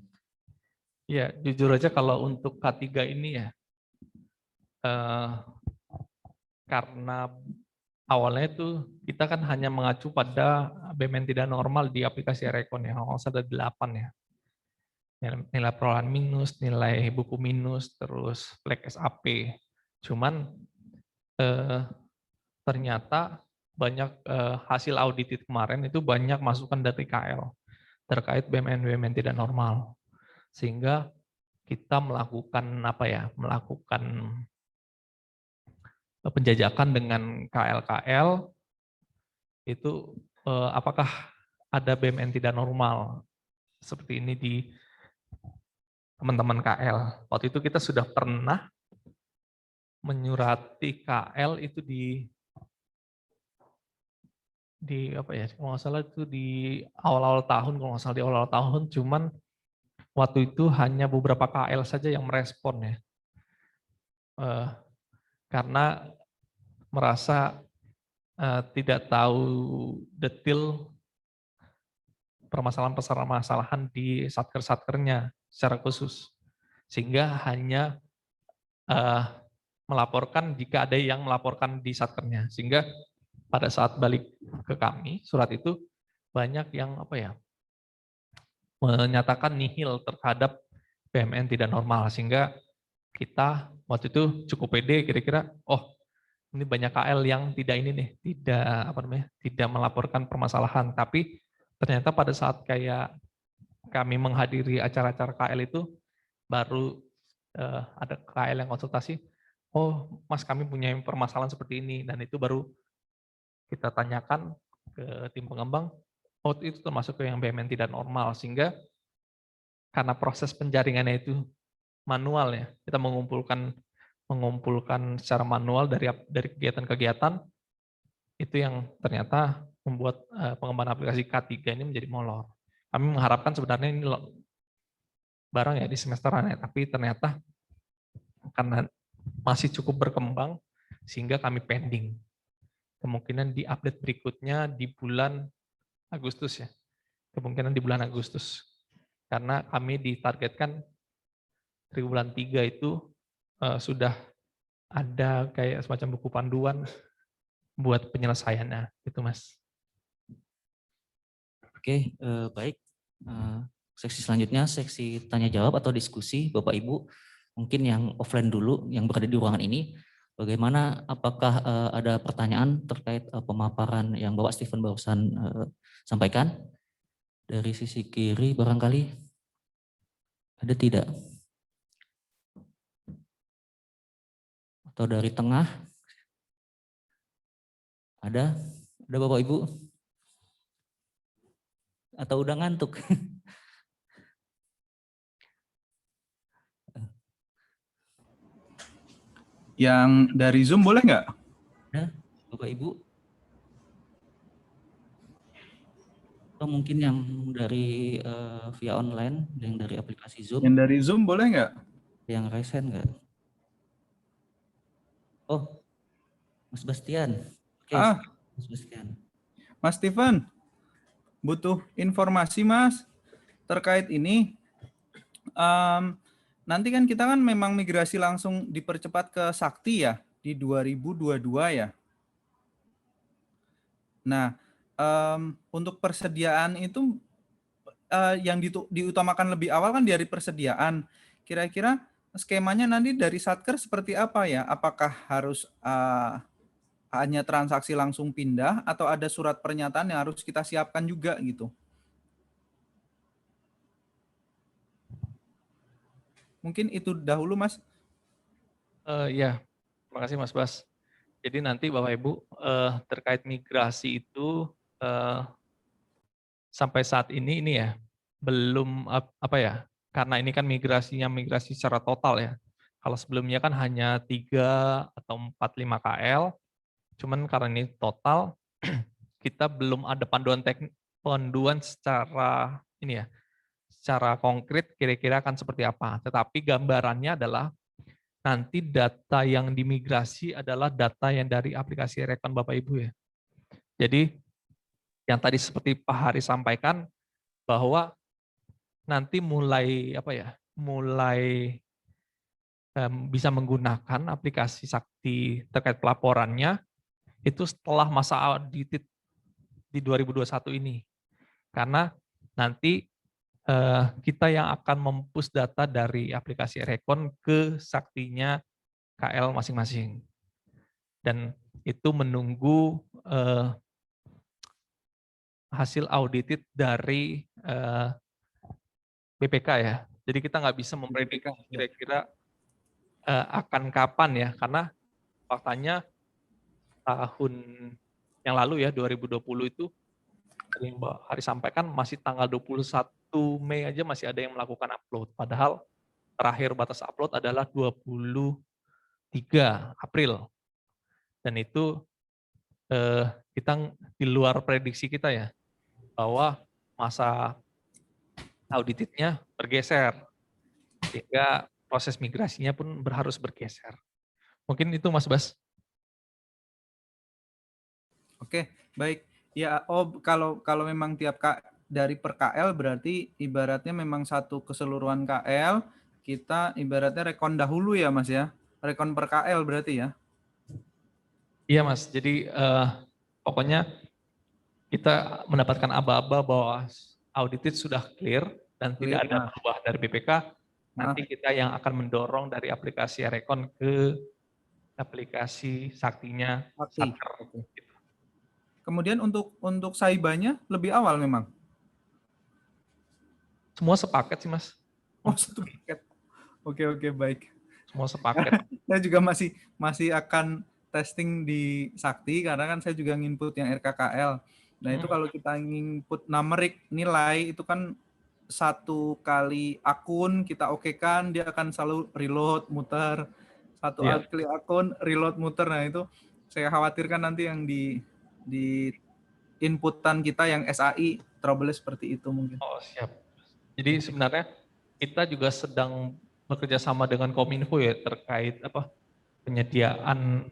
Speaker 2: Ya, jujur aja kalau untuk K3 ini ya, karena awalnya itu kita kan hanya mengacu pada BMN tidak normal di aplikasi Rekon ya, kalau nggak salah ada 8 ya. Nilai perolehan minus, nilai buku minus, terus flag SAP. Cuman ternyata banyak hasil audit kemarin itu banyak masukan dari KL terkait BMN tidak normal. Sehingga kita melakukan melakukan penjajakan dengan KL itu apakah ada BMN tidak normal seperti ini di teman-teman KL. Waktu itu kita sudah pernah menyurati KL itu di apa ya, kalau nggak salah itu di awal-awal tahun, kalau nggak salah di awal-awal tahun, cuman waktu itu hanya beberapa KL saja yang merespon ya, karena merasa tidak tahu detail permasalahan-permasalahan di satker-satkernya secara khusus, sehingga hanya melaporkan jika ada yang melaporkan di satkernya, sehingga pada saat balik ke kami surat itu banyak yang menyatakan nihil terhadap BMN tidak normal, sehingga kita waktu itu cukup pede kira-kira ini banyak KL yang tidak melaporkan permasalahan, tapi ternyata pada saat kayak kami menghadiri acara-acara KL itu baru ada KL yang konsultasi, Mas kami punya permasalahan seperti ini, dan itu baru kita tanyakan ke tim pengembang, itu termasuk ke yang BMN tidak normal, sehingga karena proses penjaringannya itu manual ya, kita mengumpulkan secara manual dari kegiatan-kegiatan, itu yang ternyata membuat pengembangan aplikasi K3 ini menjadi molor. Kami mengharapkan sebenarnya ini barang ya di semesteran ya, tapi ternyata karena masih cukup berkembang, sehingga kami pending. Kemungkinan di update berikutnya di bulan Agustus ya. Kemungkinan di bulan Agustus. Karena kami ditargetkan di bulan 3 itu sudah ada kayak semacam buku panduan buat penyelesaiannya. Itu Mas.
Speaker 1: Oke, baik. Seksi selanjutnya, seksi tanya jawab atau diskusi Bapak Ibu. Mungkin yang offline dulu, yang berada di ruangan ini. Bagaimana, apakah ada pertanyaan terkait pemaparan yang Bapak Stephen barusan sampaikan? Dari sisi kiri barangkali ada tidak? Atau dari tengah? Ada? Ada Bapak Ibu? Atau udah ngantuk?
Speaker 3: Yang dari Zoom boleh nggak?
Speaker 1: Ada Bapak Ibu? Atau mungkin yang dari via online, yang dari aplikasi Zoom?
Speaker 3: Yang dari Zoom boleh nggak?
Speaker 1: Yang resen nggak? Oh, Mas Bastian. Oke, Mas Bastian.
Speaker 3: Mas Steven, butuh informasi Mas terkait ini. Nanti kan kita kan memang migrasi langsung dipercepat ke Sakti ya di 2022 ya. Nah, untuk persediaan itu yang diutamakan lebih awal kan dari persediaan. Kira-kira skemanya nanti dari Satker seperti apa ya? Apakah harus hanya transaksi langsung pindah atau ada surat pernyataan yang harus kita siapkan juga gitu? Mungkin itu dahulu Mas.
Speaker 2: Ya, terima kasih Mas Bas. Jadi nanti Bapak Ibu terkait migrasi itu sampai saat ini ya belum karena ini kan migrasi secara total ya. Kalau sebelumnya kan hanya 3 atau 4, 5 KL, cuman karena ini total kita belum ada panduan secara secara konkret kira-kira akan seperti apa. Tetapi gambarannya adalah nanti data yang dimigrasi adalah data yang dari aplikasi Rekon Bapak Ibu ya. Jadi yang tadi seperti Pak Hari sampaikan bahwa nanti mulai bisa menggunakan aplikasi Sakti terkait pelaporannya itu setelah masa audit di 2021 ini. Karena nanti kita yang akan mempush data dari aplikasi Recon ke saktinya KL masing-masing. Dan itu menunggu hasil audited dari BPK ya. Jadi kita nggak bisa memprediksi kira-kira akan kapan ya, karena faktanya tahun yang lalu ya 2020 itu yang Mbak Hari sampaikan masih tanggal 21 Mei aja masih ada yang melakukan upload. Padahal terakhir batas upload adalah 23 April. Dan itu kita di luar prediksi kita ya, bahwa masa auditnya bergeser, sehingga proses migrasinya pun harus bergeser. Mungkin itu Mas Bas.
Speaker 3: Oke, baik. Ya, kalau memang dari per KL berarti ibaratnya memang satu keseluruhan KL, kita ibaratnya rekon dahulu ya Mas ya. Rekon per KL berarti ya.
Speaker 2: Iya Mas, jadi pokoknya kita mendapatkan aba-aba bahwa audited sudah clear dan
Speaker 3: Clear.
Speaker 2: tidak ada perubahan dari BPK, nanti kita yang akan mendorong dari aplikasi Recon ke aplikasi saktinya
Speaker 3: Sakti.
Speaker 2: Satker.
Speaker 3: Oke. Kemudian untuk saibanya lebih awal memang.
Speaker 2: Semua sepaket sih Mas.
Speaker 3: Oh, satu paket. Oke, baik.
Speaker 2: Semua sepaket.
Speaker 3: Saya juga masih akan testing di Sakti karena kan saya juga nginput yang RKKL. Nah, itu kalau kita nginput numerik nilai itu kan satu kali akun kita okekan dia akan selalu reload muter. Satu kali akun reload muter. Nah, itu saya khawatirkan nanti yang di inputan kita yang SAI trouble seperti itu mungkin.
Speaker 2: Oh, siap. Jadi sebenarnya kita juga sedang bekerja sama dengan Kominfo ya terkait penyediaan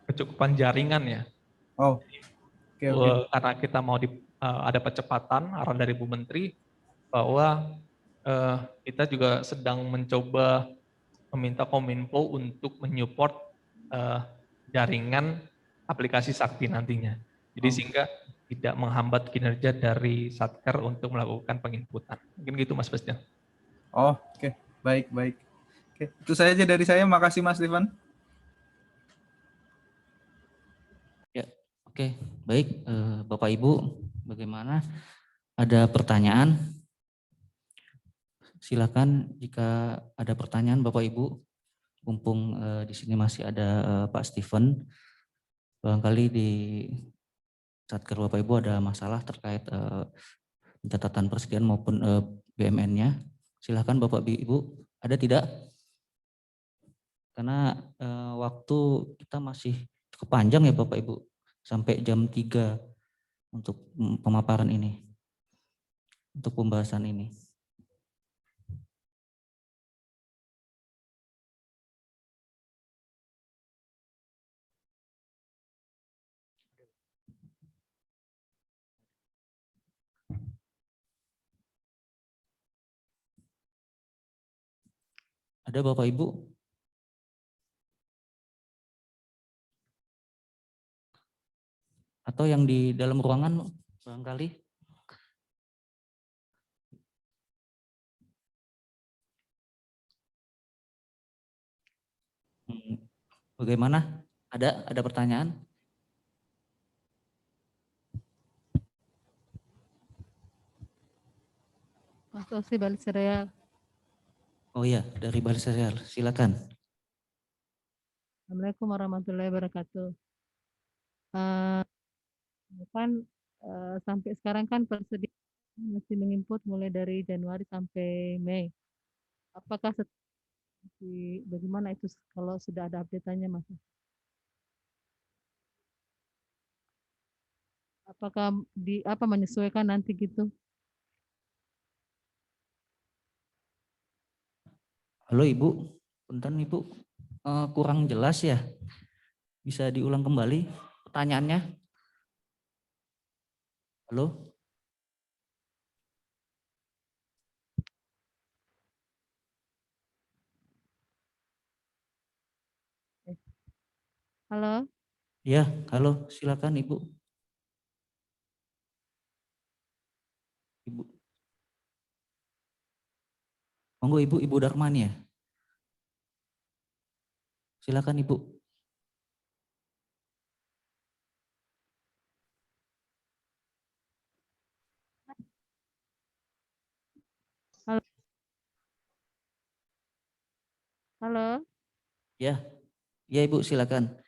Speaker 2: kecukupan jaringan ya.
Speaker 3: Oh, oke.
Speaker 2: Karena kita mau ada percepatan arahan dari Bu Menteri bahwa kita juga sedang mencoba meminta Kominfo untuk menyupport jaringan aplikasi Sakti nantinya. Jadi sehingga tidak menghambat kinerja dari Satker untuk melakukan penginputan. Mungkin gitu Mas Bastian.
Speaker 3: Oh, oke. Baik. Oke, itu saja dari saya. Makasih Mas Stefan.
Speaker 1: Ya, oke, baik Bapak Ibu, bagaimana? Ada pertanyaan? Silakan jika ada pertanyaan Bapak Ibu. Mumpung di sini masih ada Pak Steven, barangkali di Satker Bapak Ibu ada masalah terkait catatan persediaan maupun BMN-nya. Silakan Bapak Ibu, ada tidak? Karena waktu kita masih cukup panjang ya Bapak Ibu, sampai jam 3 untuk pemaparan ini, untuk pembahasan ini. Ada Bapak Ibu? Atau yang di dalam ruangan barangkali? Bagaimana? Ada pertanyaan?
Speaker 4: Mas Osi balik serial.
Speaker 1: Oh iya, dari Bali Serial. Silakan.
Speaker 4: Assalamualaikum warahmatullahi wabarakatuh. Kan sampai sekarang kan persediaan masih menginput mulai dari Januari sampai Mei. Apakah bagaimana itu kalau sudah ada update-nya Mas? Apakah menyesuaikan nanti gitu?
Speaker 1: Halo Ibu, punten Ibu, kurang jelas ya. Bisa diulang kembali pertanyaannya? Halo?
Speaker 4: Halo?
Speaker 1: Ya, halo, silakan Ibu. Ibu. Monggo Ibu, Ibu Darmani ya. Silakan Ibu.
Speaker 4: Halo,
Speaker 1: Ya, ya Ibu silakan.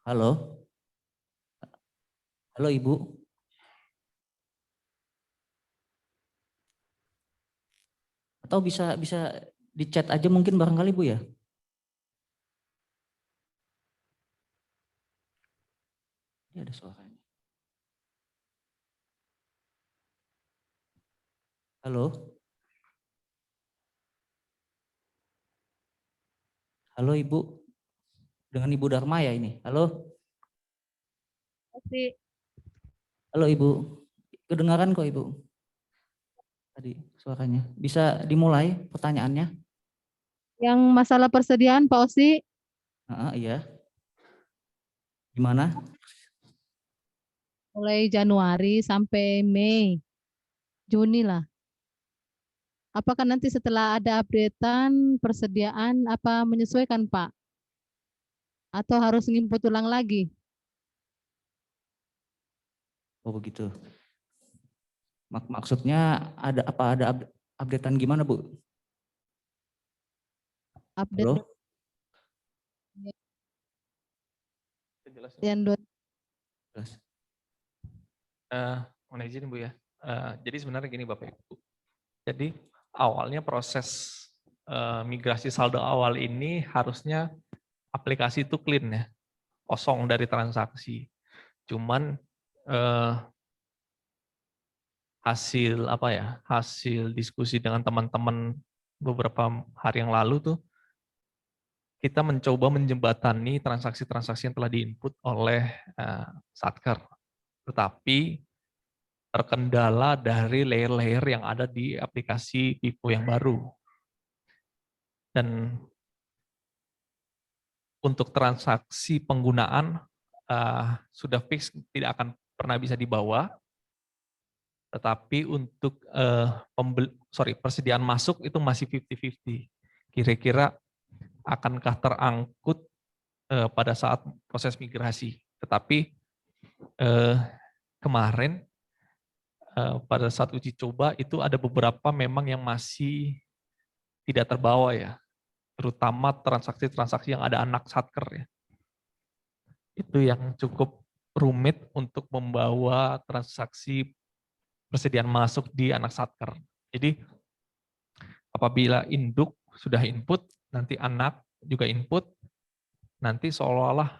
Speaker 1: Halo, halo Ibu. Atau bisa bisa di chat aja mungkin barangkali Bu ya. Ini ada suaranya. Halo, halo Ibu. Dengan Ibu Dharma ya ini. Halo,
Speaker 4: masih
Speaker 1: halo Ibu. Kedengaran kok Ibu. Tadi suaranya. Bisa dimulai pertanyaannya?
Speaker 4: yang masalah persediaan Pak Osi
Speaker 1: Iya. Gimana?
Speaker 4: mulai Januari sampai Mei, Juni lah. Apakah nanti setelah ada updatean persediaan apa menyesuaikan Pak? Atau harus nginput ulang lagi?
Speaker 1: Oh begitu. Maksudnya ada apa, ada updatean gimana Bu?
Speaker 4: Update
Speaker 1: Halo?
Speaker 4: yang
Speaker 1: Jelas.
Speaker 2: Mohon izin Bu ya. Jadi sebenarnya gini Bapak Ibu. Jadi awalnya proses migrasi saldo awal ini harusnya aplikasi itu clean ya, kosong dari transaksi. Cuman hasil apa ya, hasil diskusi dengan teman-teman beberapa hari yang lalu tuh, kita mencoba menjembatani transaksi-transaksi yang telah diinput oleh Satker. Tetapi terkendala dari layer-layer yang ada di aplikasi Pipo yang baru. Dan untuk transaksi penggunaan sudah fix tidak akan pernah bisa dibawa, tetapi untuk persediaan masuk itu masih 50-50. Kira-kira akankah terangkut pada saat proses migrasi. Tetapi kemarin pada saat uji coba itu ada beberapa memang yang masih tidak terbawa ya, terutama transaksi-transaksi yang ada anak Satker ya. Itu yang cukup rumit untuk membawa transaksi persediaan masuk di anak Satker. Jadi apabila induk sudah input, nanti anak juga input, nanti seolah-olah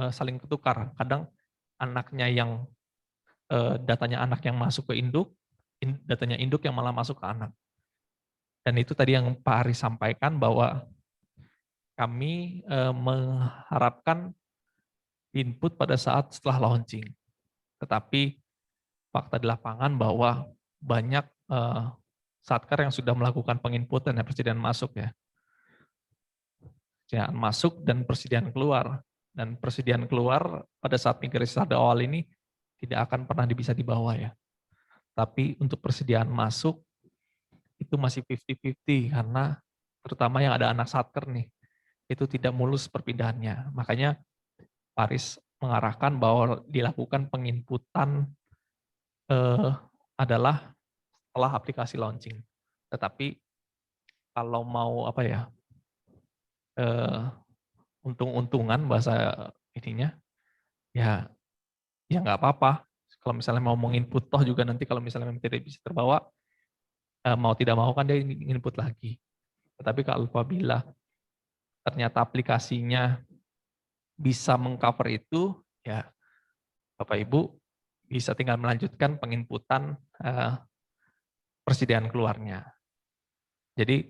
Speaker 2: saling ketukar. Kadang anaknya yang datanya anak yang masuk ke induk, datanya induk yang malah masuk ke anak. Dan itu tadi yang Pak Aris sampaikan bahwa kami mengharapkan input pada saat setelah launching. Tetapi fakta di lapangan bahwa banyak Satker yang sudah melakukan penginputan dan persediaan masuk ya. Persediaan masuk dan persediaan keluar. Dan persediaan keluar pada saat migrasi saldo awal ini tidak akan pernah bisa dibawa ya. Tapi untuk persediaan masuk itu masih 50-50 karena terutama yang ada anak Satker nih, itu tidak mulus perpindahannya. Makanya Paris mengarahkan bahwa dilakukan penginputan adalah setelah aplikasi launching. Tetapi kalau mau apa ya, untung-untungan bahasa ininya, ya nggak apa-apa. Kalau misalnya mau menginput toh juga nanti kalau misalnya memang tidak bisa terbawa, mau tidak mau kan dia input lagi. Tetapi kalau apabila ternyata aplikasinya bisa mengcover itu, ya Bapak Ibu bisa tinggal melanjutkan penginputan persediaan keluarnya. Jadi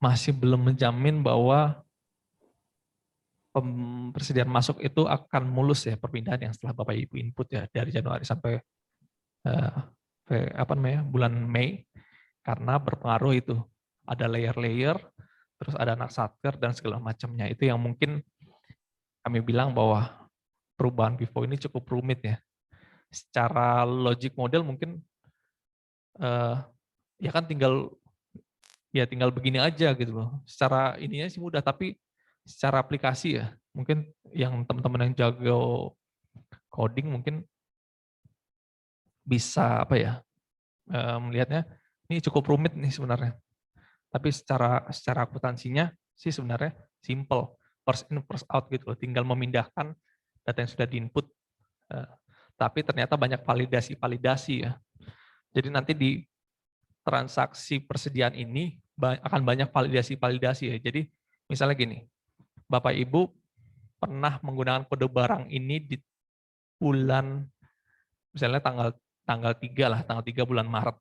Speaker 2: masih belum menjamin bahwa persediaan masuk itu akan mulus ya perpindahan yang setelah Bapak Ibu input ya dari Januari sampai bulan Mei, karena berpengaruh itu ada layer-layer, terus ada anak satker dan segala macamnya. Itu yang mungkin kami bilang bahwa perubahan Vivo ini cukup rumit ya. Secara logic model mungkin ya kan tinggal begini aja gitu loh. Secara ininya sih mudah, tapi secara aplikasi ya mungkin yang teman-teman yang jago coding mungkin bisa melihatnya ini cukup rumit nih sebenarnya. Tapi secara akuntansinya sih sebenarnya simple, first in first out gitu loh, tinggal memindahkan data yang sudah diinput. Tapi ternyata banyak validasi ya. Jadi nanti di transaksi persediaan ini akan banyak validasi ya. Jadi misalnya gini, Bapak Ibu pernah menggunakan kode barang ini di bulan misalnya tanggal 3 bulan Maret.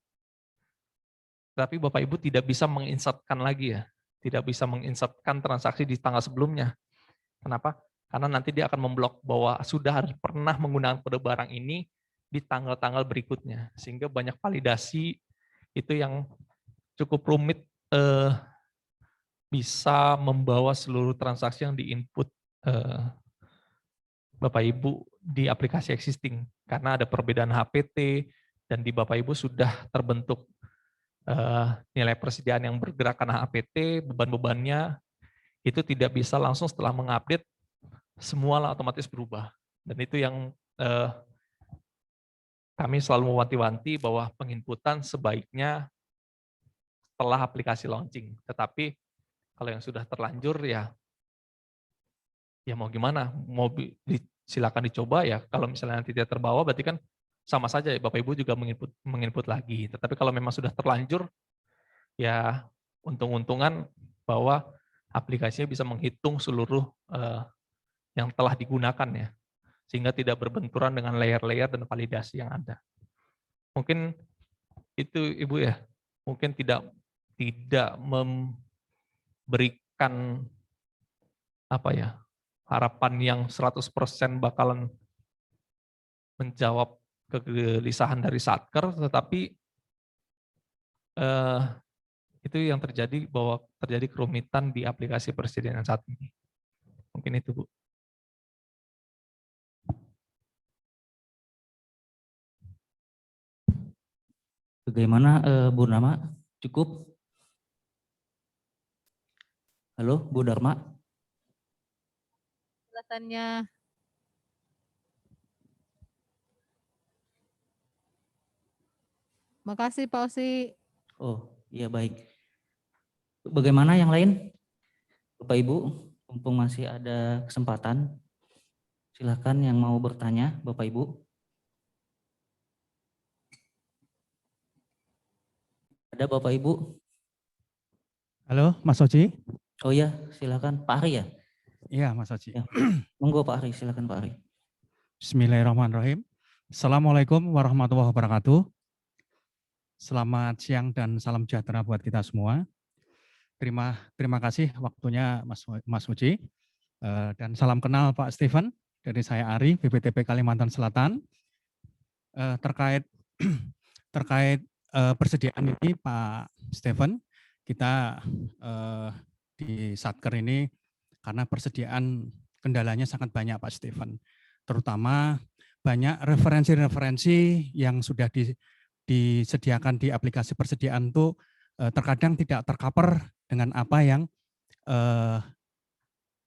Speaker 2: Tapi Bapak Ibu tidak bisa menginsertkan lagi ya. Tidak bisa menginsertkan transaksi di tanggal sebelumnya. Kenapa? Karena nanti dia akan memblok bahwa sudah pernah menggunakan kode barang ini di tanggal-tanggal berikutnya. Sehingga banyak validasi itu yang cukup rumit bisa membawa seluruh transaksi yang diinput Bapak Ibu di aplikasi existing. Karena ada perbedaan HPT dan di Bapak Ibu sudah terbentuk nilai persediaan yang bergerak karena HPT, beban-bebannya itu tidak bisa langsung setelah mengupdate semua otomatis berubah. Dan itu yang kami selalu mewanti-wanti bahwa penginputan sebaiknya setelah aplikasi launching. Tetapi kalau yang sudah terlanjur ya mau gimana? Silakan dicoba ya. Kalau misalnya nanti tidak terbawa berarti kan sama saja ya, Bapak Ibu juga menginput lagi. Tetapi kalau memang sudah terlanjur, ya untung-untungan bahwa aplikasinya bisa menghitung seluruh yang telah digunakan ya, sehingga tidak berbenturan dengan layer-layer dan validasi yang ada. Mungkin itu Ibu ya, mungkin tidak memberikan harapan yang 100% bakalan menjawab kegelisahan dari Satker, tetapi itu yang terjadi bahwa terjadi kerumitan di aplikasi persediaan saat ini. Mungkin itu, Bu.
Speaker 1: Bagaimana Bu Dharma? Cukup? Halo, Bu Dharma?
Speaker 4: Penjelasannya makasih Pak Osi.
Speaker 1: Oh, iya baik. Bagaimana yang lain? Bapak Ibu, mumpung masih ada kesempatan, silakan yang mau bertanya, Bapak Ibu. Ada Bapak Ibu?
Speaker 5: Halo, Mas Oci.
Speaker 1: Oh iya, silakan Pak Ari ya.
Speaker 5: Iya, Mas Oci.
Speaker 1: Ya. Monggo Pak Ari, silakan Pak Ari.
Speaker 5: Bismillahirrahmanirrahim. Assalamualaikum warahmatullahi wabarakatuh. Selamat siang dan salam sejahtera buat kita semua. Terima kasih waktunya Mas Uci. Dan salam kenal Pak Stephen, dari saya Ari, BPTP Kalimantan Selatan. Terkait persediaan ini Pak Stephen, kita di Satker ini karena persediaan kendalanya sangat banyak Pak Stephen. Terutama banyak referensi-referensi yang sudah disediakan di aplikasi persediaan itu terkadang tidak tercover dengan apa yang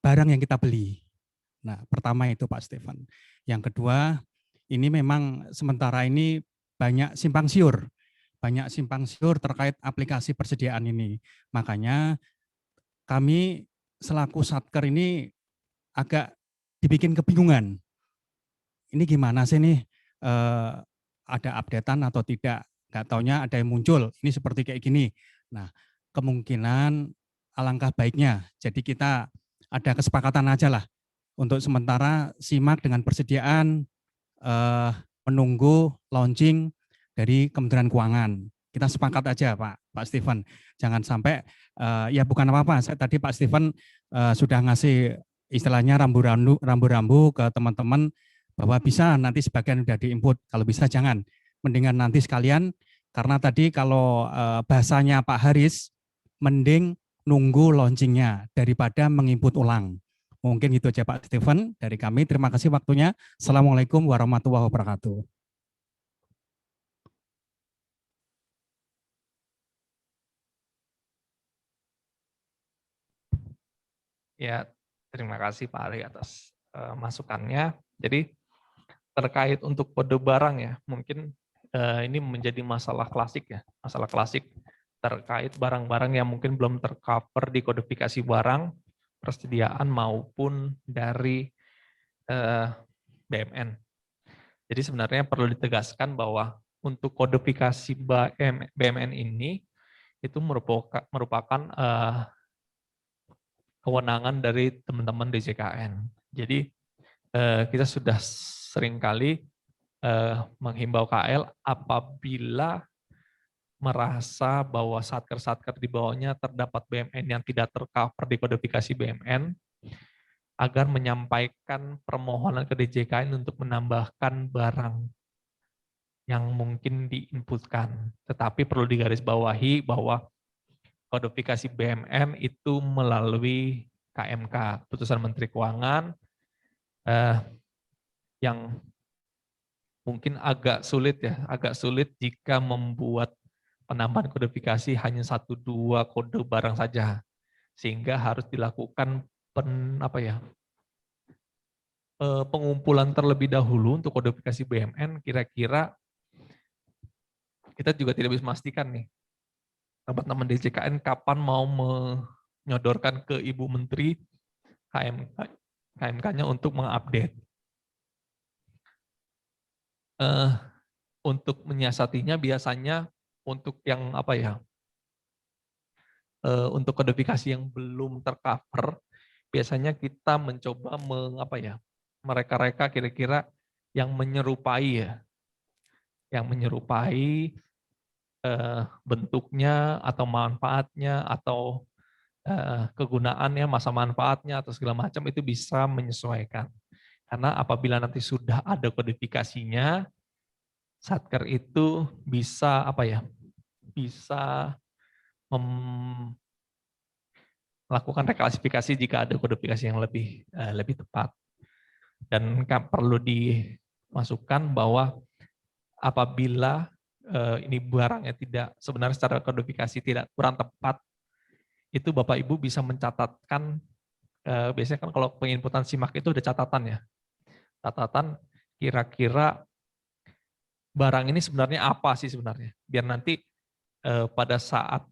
Speaker 5: barang yang kita beli. Nah, pertama itu Pak Stephen. Yang kedua, ini memang sementara ini banyak simpang siur terkait aplikasi persediaan ini. Makanya kami selaku Satker ini agak dibikin kebingungan. Ini gimana sih nih, ada updatean atau tidak? Nggak taunya ada yang muncul, ini seperti kayak gini. Nah, kemungkinan alangkah baiknya, jadi kita ada kesepakatan aja lah. Untuk sementara simak dengan persediaan, menunggu launching dari Kementerian Keuangan. Kita sepakat aja Pak Stephen. Jangan sampai, ya bukan apa-apa, tadi Pak Stephen sudah ngasih istilahnya rambu-rambu ke teman-teman, bahwa bisa nanti sebagian sudah diinput, kalau bisa jangan, mendingan nanti sekalian, karena tadi kalau bahasanya Pak Haris, mending nunggu launchingnya daripada menginput ulang. Mungkin gitu aja Pak Stephen dari kami. Terima kasih waktunya. Assalamualaikum warahmatullahi wabarakatuh.
Speaker 2: Ya, terima kasih Pak Ari atas masukannya. Jadi terkait untuk kode barang ya, mungkin ini menjadi masalah klasik ya, masalah klasik terkait barang-barang yang mungkin belum tercover di kodifikasi barang, persediaan maupun dari BMN. Jadi sebenarnya perlu ditegaskan bahwa untuk kodifikasi BMN ini itu merupakan kewenangan dari teman-teman DJKN. Jadi kita sudah seringkali menghimbau KL apabila merasa bahwa satker-satker di bawahnya terdapat BMN yang tidak tercover di kodifikasi BMN, agar menyampaikan permohonan ke DJKN untuk menambahkan barang yang mungkin diinputkan. Tetapi perlu digarisbawahi bahwa kodifikasi BMN itu melalui KMK, Keputusan Menteri Keuangan, yang mungkin agak sulit ya, agak sulit jika membuat penambahan kodifikasi hanya 1-2 kode barang saja, sehingga harus dilakukan pengumpulan terlebih dahulu untuk kodifikasi BMN. Kira-kira kita juga tidak bisa memastikan nih, teman-teman DJKN kapan mau menyodorkan ke Ibu Menteri KMK-nya untuk mengupdate. Untuk menyiasatinya biasanya untuk yang untuk kodifikasi yang belum tercover, biasanya kita mencoba mereka-reka kira-kira yang menyerupai ya, yang menyerupai bentuknya atau manfaatnya atau kegunaannya, masa manfaatnya atau segala macam itu bisa menyesuaikan. Karena apabila nanti sudah ada kodifikasinya, Satker itu bisa bisa melakukan reklasifikasi jika ada kodifikasi yang lebih tepat. Dan perlu dimasukkan bahwa apabila ini barangnya sebenarnya secara kodifikasi tidak kurang tepat, itu Bapak Ibu bisa mencatatkan, biasanya kan kalau penginputan SIMAK itu ada catatan ya, catatan kira-kira barang ini sebenarnya apa sih sebenarnya, biar nanti pada saat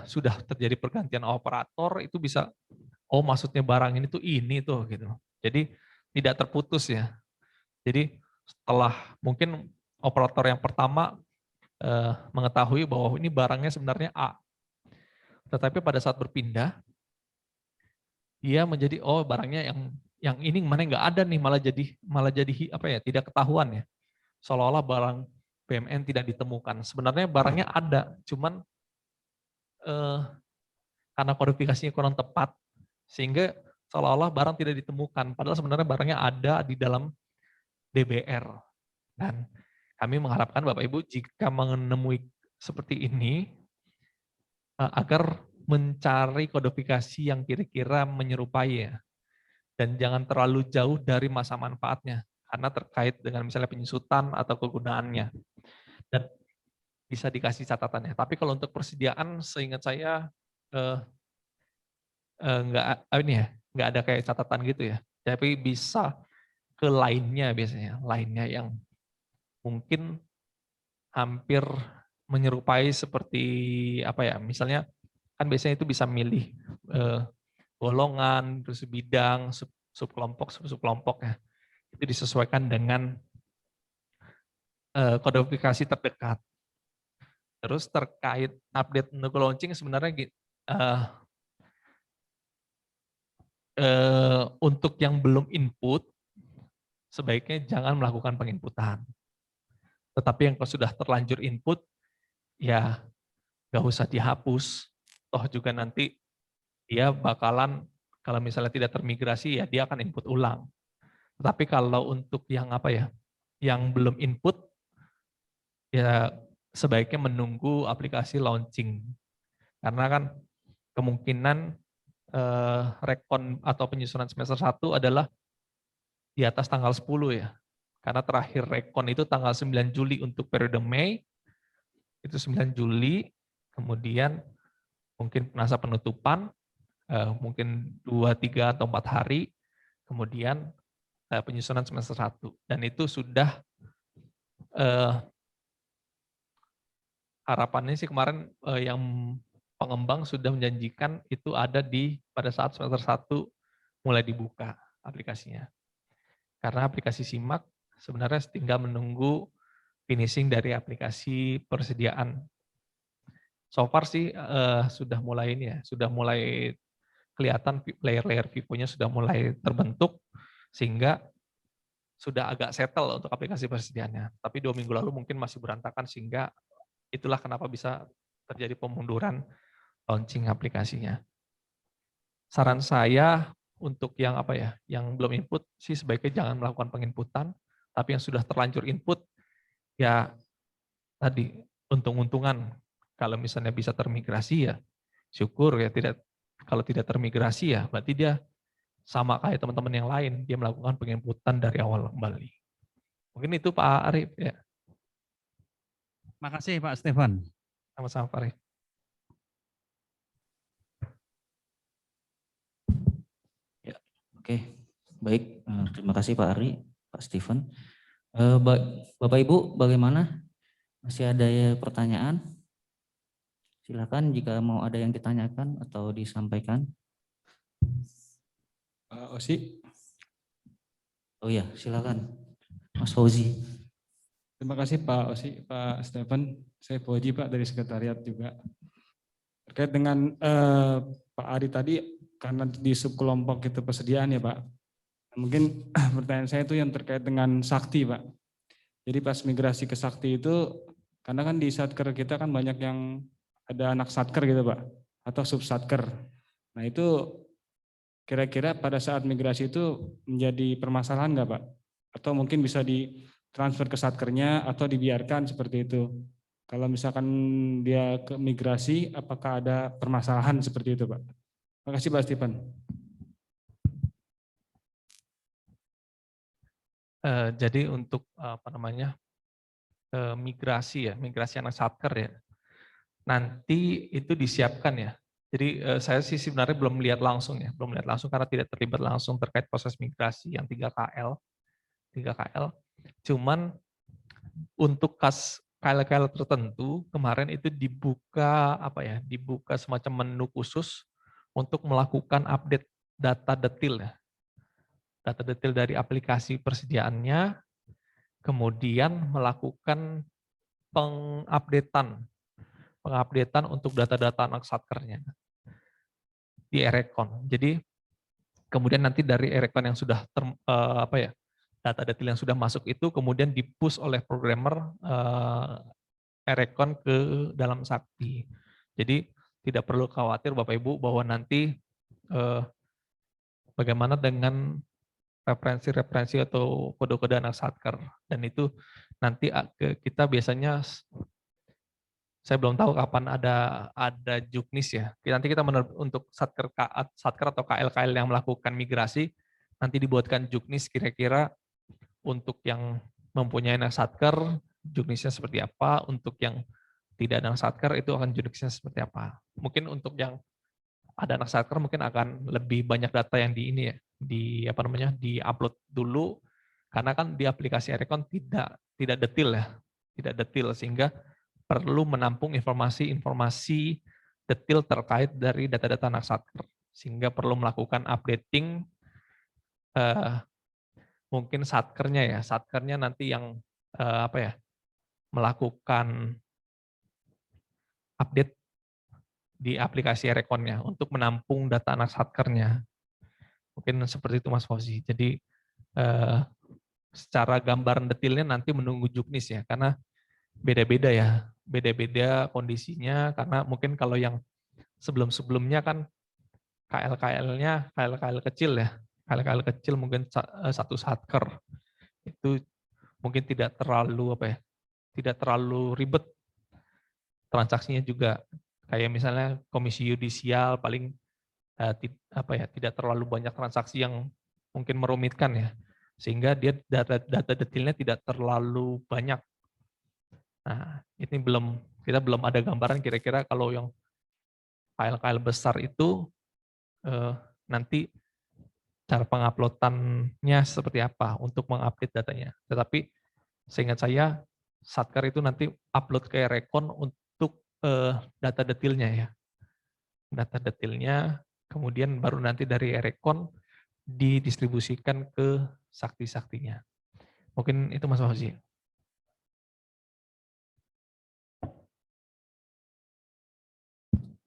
Speaker 2: sudah terjadi pergantian operator itu bisa, oh maksudnya barang ini tuh ini tuh gitu. Jadi tidak terputus ya. Jadi setelah mungkin operator yang pertama mengetahui bahwa ini barangnya sebenarnya A, tetapi pada saat berpindah dia menjadi oh barangnya yang ini mana nggak ada nih, malah jadi tidak ketahuan ya, seolah-olah barang BMN tidak ditemukan. Sebenarnya barangnya ada, cuman karena kodifikasinya kurang tepat sehingga seolah-olah barang tidak ditemukan, padahal sebenarnya barangnya ada di dalam DBR. Dan kami mengharapkan Bapak Ibu jika menemui seperti ini, agar mencari kodifikasi yang kira-kira menyerupai ya, dan jangan terlalu jauh dari masa manfaatnya, karena terkait dengan misalnya penyusutan atau kegunaannya, dan bisa dikasih catatannya. Tapi kalau untuk persediaan, seingat saya nggak ada kayak catatan gitu ya, tapi bisa ke lainnya biasanya, lainnya yang mungkin hampir menyerupai seperti misalnya kan biasanya itu bisa milih golongan, terus bidang, subkelompok ya. Itu disesuaikan dengan kodifikasi terdekat. Terus terkait update untuk launching sebenarnya untuk yang belum input sebaiknya jangan melakukan penginputan. Tetapi yang sudah terlanjur input ya nggak usah dihapus. Toh juga nanti dia bakalan kalau misalnya tidak termigrasi ya dia akan input ulang. Tetapi kalau untuk yang yang belum input ya sebaiknya menunggu aplikasi launching. Karena kan kemungkinan rekon atau penyusunan semester 1 adalah di atas tanggal 10 ya. Karena terakhir rekon itu tanggal 9 Juli untuk periode Mei, itu 9 Juli, kemudian mungkin masa penutupan, mungkin 2, 3, atau 4 hari, kemudian penyusunan semester 1. Dan itu sudah, harapannya sih kemarin yang pengembang sudah menjanjikan itu ada pada saat semester 1 mulai dibuka aplikasinya. Karena aplikasi SIMAK sebenarnya tinggal menunggu finishing dari aplikasi persediaan. So far sih sudah mulai ini ya, sudah mulai kelihatan layer-layer Vivo-nya sudah mulai terbentuk, sehingga sudah agak settle untuk aplikasi persediaannya. Tapi 2 minggu lalu mungkin masih berantakan, sehingga itulah kenapa bisa terjadi pemunduran launching aplikasinya. Saran saya untuk yang yang belum input sih sebaiknya jangan melakukan penginputan, tapi yang sudah terlanjur input ya tadi untung-untungan kalau misalnya bisa termigrasi ya syukur ya, kalau tidak termigrasi ya berarti dia sama kayak teman-teman yang lain, dia melakukan penginputan dari awal kembali. Mungkin itu Pak Arif ya.
Speaker 5: Makasih Pak Stefan.
Speaker 2: Sama-sama Pak Arif.
Speaker 1: Oke, baik. Terima kasih Pak Ari, Pak Steven. Bapak Ibu, bagaimana? Masih ada pertanyaan? Silakan jika mau ada yang ditanyakan atau disampaikan.
Speaker 6: Pak Osi.
Speaker 1: Oh ya, silakan, Mas Fauzi.
Speaker 6: Terima kasih Pak Osi, Pak Stefan. Saya Fauzi Pak dari sekretariat juga. Terkait dengan Pak Ari tadi, karena di subkelompok itu persediaan ya Pak. Mungkin pertanyaan saya itu yang terkait dengan Sakti Pak. Jadi pas migrasi ke Sakti itu, karena kan di Satker kita kan banyak yang ada anak Satker gitu Pak, atau sub Satker. Nah itu kira-kira pada saat migrasi itu menjadi permasalahan nggak Pak? Atau mungkin bisa ditransfer ke Satkernya atau dibiarkan seperti itu? Kalau misalkan dia ke migrasi, apakah ada permasalahan seperti itu Pak? Terima kasih Pak Stefan.
Speaker 2: Jadi untuk migrasi anak Satker ya, nanti itu disiapkan ya. Jadi saya sih sebenarnya belum melihat langsung karena tidak terlibat langsung terkait proses migrasi yang 3KL. Cuman untuk KL tertentu kemarin itu dibuka dibuka semacam menu khusus untuk melakukan update data detail ya. Data detail dari aplikasi persediaannya, kemudian melakukan pengupdatean untuk data-data anak Satkernya di Erekon. Jadi kemudian nanti dari Erekon yang sudah data detail yang sudah masuk itu kemudian di-push oleh programmer Erekon ke dalam Sakti. Jadi tidak perlu khawatir Bapak Ibu bahwa nanti bagaimana dengan referensi atau kode-kode anak Satker, dan itu nanti kita biasanya, saya belum tahu kapan ada juknis ya. Nanti kita untuk Satker atau KL yang melakukan migrasi, nanti dibuatkan juknis kira-kira untuk yang mempunyai anak Satker juknisnya seperti apa, untuk yang tidak ada anak Satker itu akan juknisnya seperti apa. Mungkin untuk yang ada anak Satker mungkin akan lebih banyak data yang di-upload dulu, karena kan di aplikasi Erekon tidak detail sehingga perlu menampung informasi detail terkait dari data-data anak Satker, sehingga perlu melakukan updating mungkin Satkernya nanti yang melakukan update di aplikasi Erekonnya untuk menampung data anak Satkernya. Mungkin seperti itu Mas Fauzi. Jadi secara gambaran detailnya nanti menunggu juknis ya, karena beda-beda kondisinya, karena mungkin kalau yang sebelum-sebelumnya kan KL kecil ya, KL kecil mungkin satu Satker, itu mungkin tidak terlalu ribet, transaksinya juga Kayak misalnya komisi yudisial paling tidak terlalu banyak transaksi yang mungkin merumitkan ya, sehingga dia data detailnya tidak terlalu banyak. Nah, ini kita belum ada gambaran kira-kira kalau yang file-file besar itu nanti cara penguploadannya seperti apa untuk mengupdate datanya. Tetapi seingat saya Satker itu nanti upload ke Erecon untuk data detailnya ya. Data detailnya, kemudian baru nanti dari Erecon didistribusikan ke sakti-saktinya. Mungkin itu Mas Fauzi.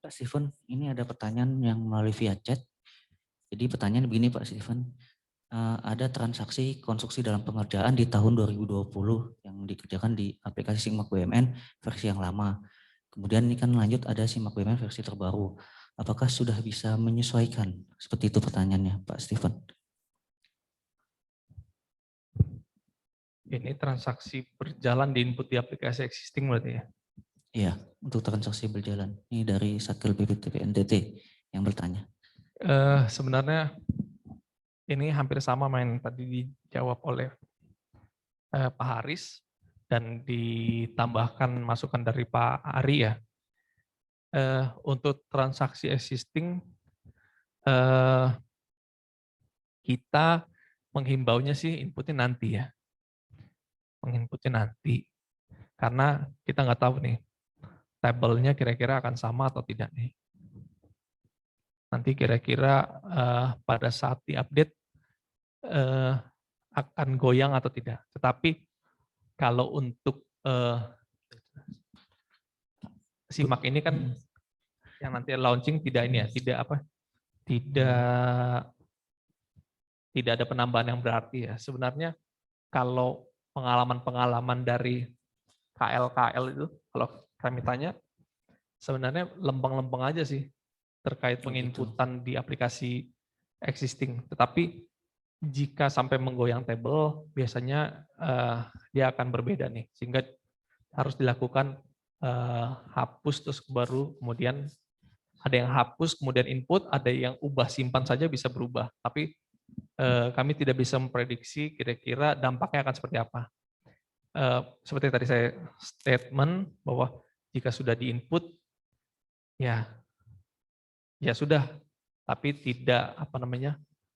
Speaker 1: Pak Steven, ini ada pertanyaan yang melalui via chat. Jadi pertanyaan begini Pak Steven, ada transaksi konstruksi dalam pengerjaan di tahun 2020 yang dikerjakan di aplikasi Simak BUMN versi yang lama. Kemudian ini kan lanjut ada Simak BUMN versi terbaru. Apakah sudah bisa menyesuaikan? Seperti itu pertanyaannya Pak Steven.
Speaker 2: Ini transaksi berjalan di input di aplikasi existing berarti ya?
Speaker 1: Iya, untuk transaksi berjalan. Ini dari Satker BPTP NTT yang bertanya.
Speaker 2: Sebenarnya ini hampir sama main tadi dijawab oleh Pak Haris dan ditambahkan masukan dari Pak Ari ya. Untuk transaksi existing kita menghimbaunya sih inputnya nanti ya. Menginputnya nanti. Karena kita nggak tahu nih, tabelnya kira-kira akan sama atau tidak nih. Nanti kira-kira pada saat diupdate akan goyang atau tidak. Tetapi kalau untuk Simak ini kan yang nanti launching tidak ini ya, tidak ada penambahan yang berarti ya. Sebenarnya kalau pengalaman-pengalaman dari KL itu, kalau kami tanya, sebenarnya lempeng-lempeng aja sih terkait penginputan di aplikasi existing. Tetapi jika sampai menggoyang table, biasanya dia akan berbeda nih, sehingga harus dilakukan hapus terus baru kemudian ada yang hapus kemudian input, ada yang ubah simpan saja bisa berubah. Tapi kami tidak bisa memprediksi kira-kira dampaknya akan seperti apa. Seperti tadi saya statement bahwa jika sudah diinput, ya sudah, tapi tidak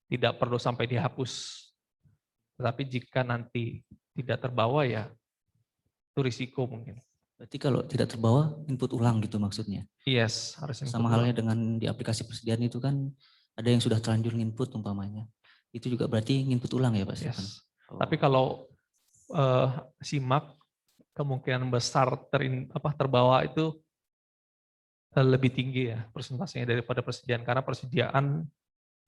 Speaker 2: tidak perlu sampai dihapus. Tetapi jika nanti tidak terbawa ya itu risiko mungkin.
Speaker 1: Berarti kalau tidak terbawa input ulang gitu maksudnya?
Speaker 2: Yes, harus input
Speaker 1: sama halnya
Speaker 2: ulang.
Speaker 1: dengan di aplikasi persediaan itu kan ada yang sudah terlanjur input umpamanya. Itu juga berarti input ulang ya Pak Stefan?
Speaker 2: Yes. Tapi kalau Simak kemungkinan besar terbawa itu lebih tinggi ya persentasenya daripada persediaan, karena persediaan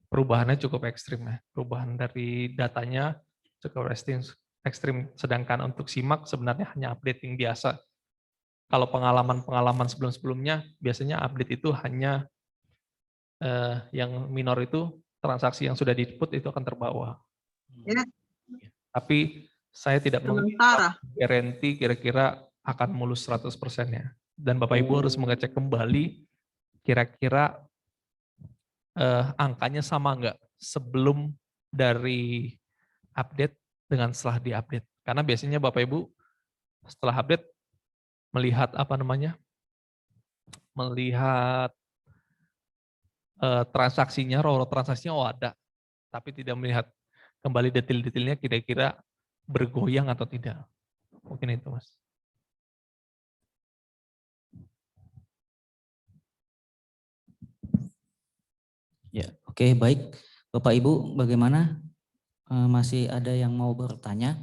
Speaker 2: perubahannya cukup ekstrim ya. Perubahan dari datanya cukup ekstrim, sedangkan untuk Simak sebenarnya hanya updating biasa. Kalau pengalaman-pengalaman sebelum-sebelumnya biasanya update itu hanya yang minor itu transaksi yang sudah di-input itu akan terbawa.
Speaker 7: Ya.
Speaker 2: Tapi saya tidak garanti kira-kira akan mulus 100% ya. Dan Bapak Ibu harus mengecek kembali kira-kira angkanya sama enggak sebelum dari update dengan setelah di-update. Karena biasanya Bapak Ibu setelah update melihat melihat transaksinya, raw transaksinya ada, tapi tidak melihat kembali detail-detailnya kira-kira bergoyang atau tidak. Mungkin itu Mas.
Speaker 1: Ya, oke, baik. Bapak Ibu bagaimana? Masih ada yang mau bertanya?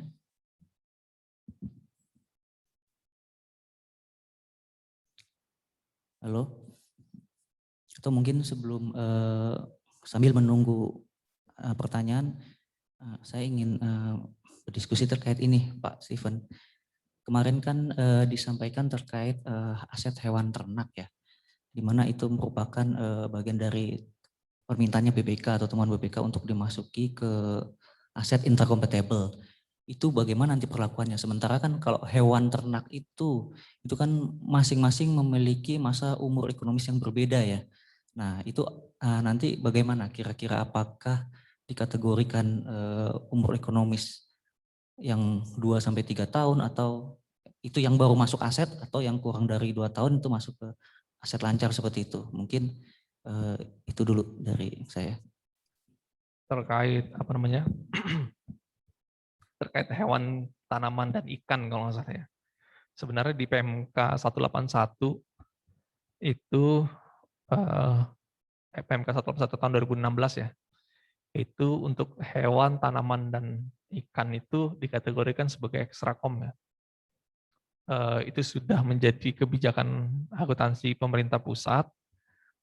Speaker 1: Halo? Atau mungkin sebelum sambil menunggu pertanyaan, saya ingin berdiskusi terkait ini Pak Steven. Kemarin kan disampaikan terkait aset hewan ternak ya, di mana itu merupakan bagian dari permintaannya BPK atau temuan BPK untuk dimasuki ke aset intercompatible. itu bagaimana nanti perlakuannya? Sementara kan kalau hewan ternak itu kan masing-masing memiliki masa umur ekonomis yang berbeda ya. Nah itu nanti bagaimana kira-kira apakah dikategorikan umur ekonomis yang 2-3 tahun atau itu yang baru masuk aset atau yang kurang dari 2 tahun itu masuk ke aset lancar seperti itu. Mungkin itu dulu dari saya.
Speaker 2: Terkait apa namanya? Terkait hewan, tanaman dan ikan kalau nggak salah ya. Sebenarnya di PMK 181 itu PMK 181 tahun 2016 ya. Itu untuk hewan, tanaman dan ikan itu dikategorikan sebagai ekstrakom ya. Itu sudah menjadi kebijakan akuntansi pemerintah pusat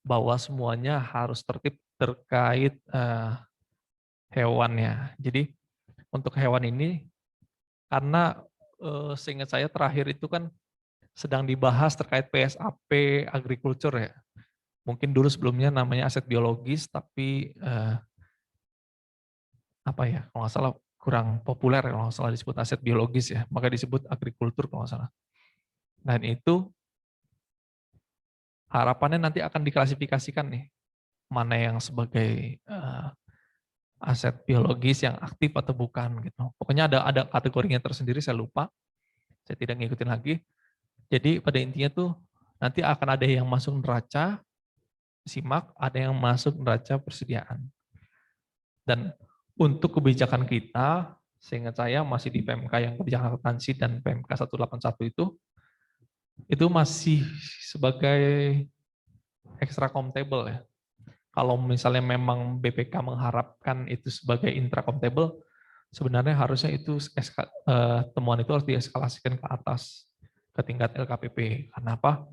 Speaker 2: bahwa semuanya harus tertib terkait hewannya. Jadi untuk hewan ini karena seingat saya terakhir itu kan sedang dibahas terkait PSAP agriculture ya. Mungkin dulu sebelumnya namanya aset biologis tapi apa ya kalau nggak salah kurang populer kalau nggak salah disebut aset biologis ya, maka disebut agrikultur kalau nggak salah. Dan itu harapannya nanti akan diklasifikasikan nih, mana yang sebagai aset biologis yang aktif atau bukan gitu. Pokoknya ada kategorinya tersendiri, saya lupa, saya tidak ngikutin lagi. Jadi pada intinya tuh nanti akan ada yang masuk neraca simak, ada yang masuk neraca persediaan. Dan untuk kebijakan kita, seingat saya masih di PMK yang kebijakan akuntansi dan PMK 181 itu masih sebagai extra-comptable ya. Kalau misalnya memang BPK mengharapkan itu sebagai intra-comptable, sebenarnya harusnya itu temuan itu harus dieskalasikan ke atas, ke tingkat LKPP. Kenapa?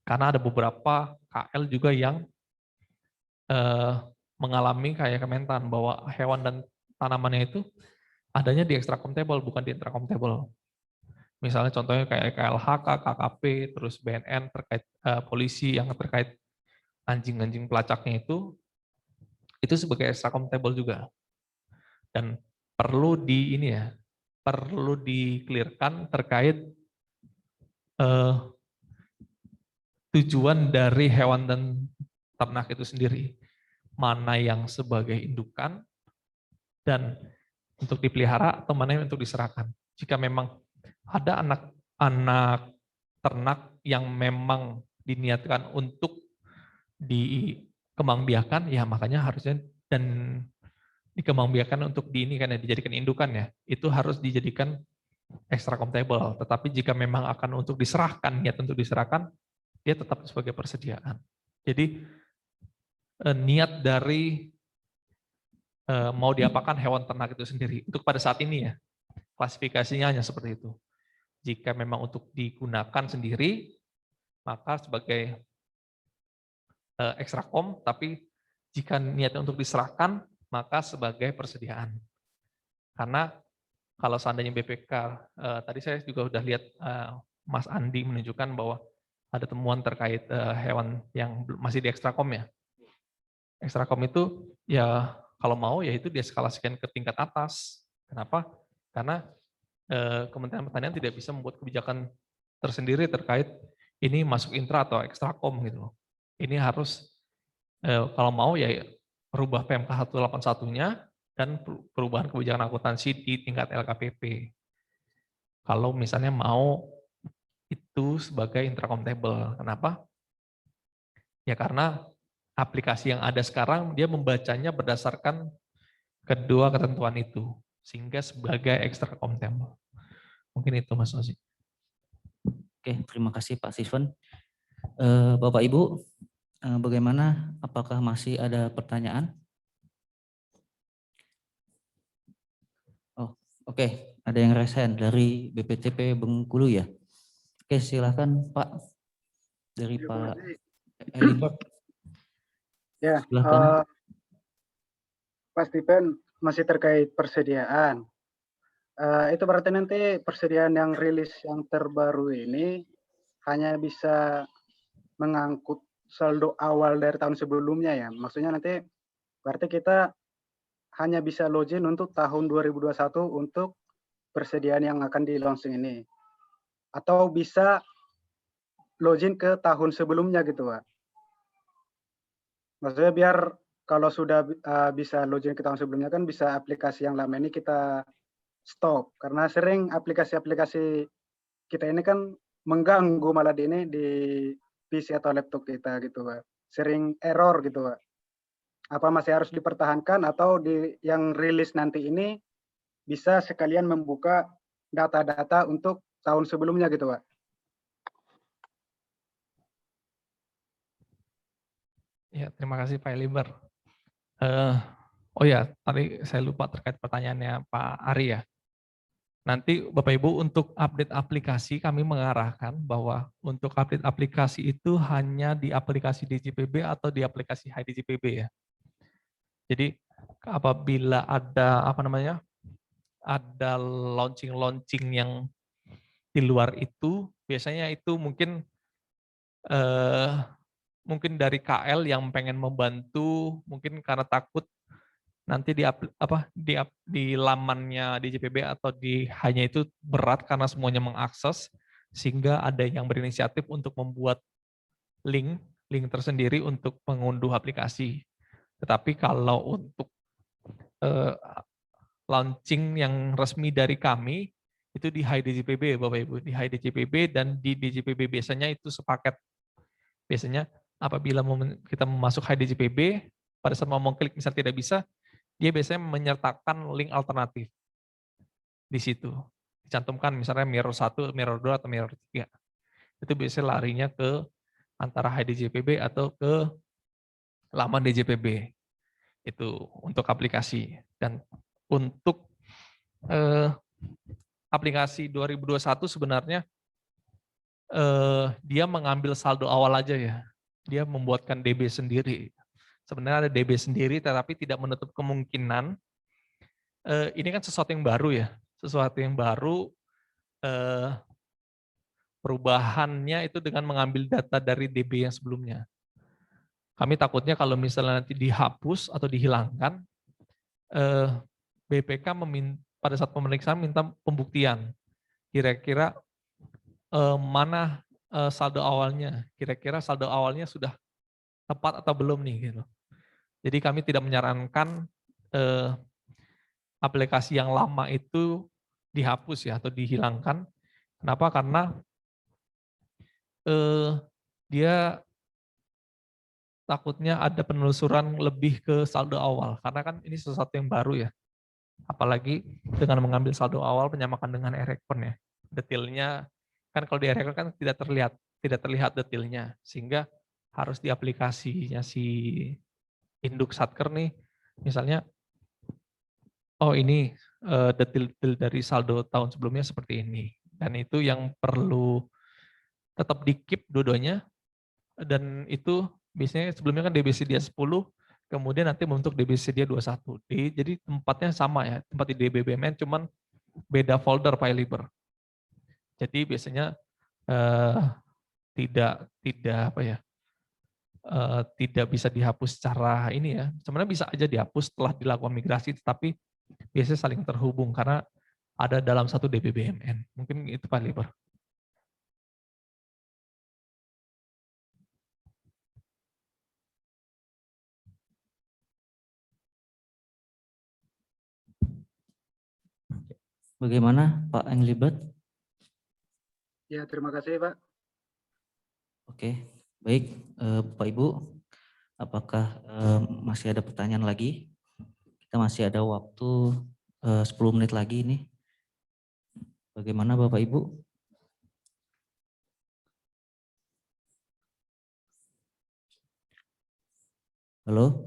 Speaker 2: Karena ada beberapa KL juga yang mengalami kayak Kementan, bahwa hewan dan tanamannya itu adanya di extra-comptable, bukan di intra-comptable. Misalnya contohnya kayak KLHK, KKP, terus BNN terkait polisi yang terkait anjing-anjing pelacaknya itu sebagai extra-comptable juga. Dan perlu perlu di-clearkan terkait tujuan dari hewan dan ternak itu sendiri. Mana yang sebagai indukan dan untuk dipelihara atau mana yang untuk diserahkan. Jika memang ada anak-anak ternak yang memang diniatkan untuk dikembangbiakan, ya makanya harusnya dan dikembangbiakan untuk dijadikan indukan ya, itu harus dijadikan extra-comptable. Tetapi jika memang akan untuk diserahkan, niat untuk diserahkan, dia tetap sebagai persediaan. Jadi niat dari mau diapakan hewan ternak itu sendiri. Untuk pada saat ini ya, klasifikasinya hanya seperti itu. Jika memang untuk digunakan sendiri, maka sebagai ekstrakom, tapi jika niatnya untuk diserahkan, maka sebagai persediaan. Karena kalau seandainya BPK, tadi saya juga sudah lihat Mas Andi menunjukkan bahwa ada temuan terkait hewan yang masih di ekstrakom ya. Ekstrakom itu ya kalau mau ya itu dieskalasikan ke tingkat atas. Kenapa? Karena Kementerian Pertanian tidak bisa membuat kebijakan tersendiri terkait ini masuk intra atau ekstrakom gitu. Ini harus kalau mau ya merubah PMK 181-nya dan perubahan kebijakan akuntansi di tingkat LKPP. Kalau misalnya mau itu sebagai intra-comptable. Kenapa? Ya karena aplikasi yang ada sekarang dia membacanya berdasarkan kedua ketentuan itu sehingga sebagai extra-comptable. Mungkin itu Mas Osi.
Speaker 1: Oke, terima kasih Pak Steven. Bapak Ibu, bagaimana? Apakah masih ada pertanyaan? Oh, oke. Ada yang resen dari BPTP Bengkulu ya. Oke, silakan Pak. Dari Pak Elin.
Speaker 7: Ya,
Speaker 1: Silakan.
Speaker 7: Pak Steven masih terkait persediaan. Itu berarti nanti persediaan yang rilis yang terbaru ini hanya bisa mengangkut saldo awal dari tahun sebelumnya ya. Maksudnya nanti berarti kita hanya bisa login untuk tahun 2021 untuk persediaan yang akan di launching ini. Atau bisa login ke tahun sebelumnya gitu, Pak. Maksudnya biar kalau sudah bisa login ke tahun sebelumnya kan bisa aplikasi yang lama ini kita stop. Karena sering aplikasi-aplikasi kita ini kan mengganggu malah di PC atau laptop kita gitu, Pak. Sering error gitu, Pak. Apa masih harus dipertahankan atau yang rilis nanti ini bisa sekalian membuka data-data untuk tahun sebelumnya gitu, Pak.
Speaker 2: Ya, terima kasih Pak Eliber. Oh ya, tadi saya lupa terkait pertanyaannya Pak Ari ya. Nanti Bapak Ibu untuk update aplikasi kami mengarahkan bahwa untuk update aplikasi itu hanya di aplikasi DJPB atau di aplikasi HiDJPB ya. Jadi apabila ada ada launching yang di luar itu, biasanya itu mungkin dari KL yang pengen membantu, mungkin karena takut nanti di lamannya DJPB atau hanya itu berat karena semuanya mengakses, sehingga ada yang berinisiatif untuk membuat link tersendiri untuk mengunduh aplikasi. Tetapi kalau untuk launching yang resmi dari kami, itu di HiDJPB Bapak Ibu, di HiDJPB dan di DJPB biasanya itu sepaket. Biasanya apabila kita masuk HiDJPB, pada saat mau klik misal tidak bisa, dia biasanya menyertakan link alternatif di situ. Dicantumkan misalnya mirror 1, mirror 2, atau mirror 3. Itu biasanya larinya ke antara HiDJPB atau ke laman DJPB. Itu untuk aplikasi. Dan untuk aplikasi 2021 sebenarnya dia mengambil saldo awal aja ya. Dia membuatkan DB sendiri. Sebenarnya ada DB sendiri, tetapi tidak menutup kemungkinan ini kan sesuatu yang baru ya, sesuatu yang baru, perubahannya itu dengan mengambil data dari DB yang sebelumnya. Kami takutnya kalau misalnya nanti dihapus atau dihilangkan, BPK pada saat pemeriksaan minta pembuktian. Kira-kira mana saldo awalnya, kira-kira saldo awalnya sudah tepat atau belum nih gitu. Jadi kami tidak menyarankan aplikasi yang lama itu dihapus ya atau dihilangkan. Kenapa? Karena dia takutnya ada penelusuran lebih ke saldo awal. Karena kan ini sesuatu yang baru ya. Apalagi dengan mengambil saldo awal penyamakan dengan e-recon ya. Detailnya kan kalau di e-recon kan tidak terlihat detailnya. Sehingga harus di aplikasinya si induk satker nih, misalnya, oh ini detail dari saldo tahun sebelumnya seperti ini. Dan itu yang perlu tetap di-keep dua-duanya. Dan itu biasanya sebelumnya kan DBC dia 10, kemudian nanti membentuk DBC dia 21. Jadi tempatnya sama ya, tempat di DBBMN, cuman beda folder file liber. Jadi biasanya tidak bisa dihapus secara ini ya. Sebenarnya bisa aja dihapus setelah dilakukan migrasi, tetapi biasanya saling terhubung karena ada dalam satu DBBMN. Mungkin itu Pak Liber.
Speaker 1: Bagaimana Pak Englibert?
Speaker 7: Ya, terima kasih, Pak.
Speaker 1: Oke, baik Bapak Ibu, apakah masih ada pertanyaan lagi? Kita masih ada waktu 10 menit lagi nih. Bagaimana Bapak Ibu? Halo,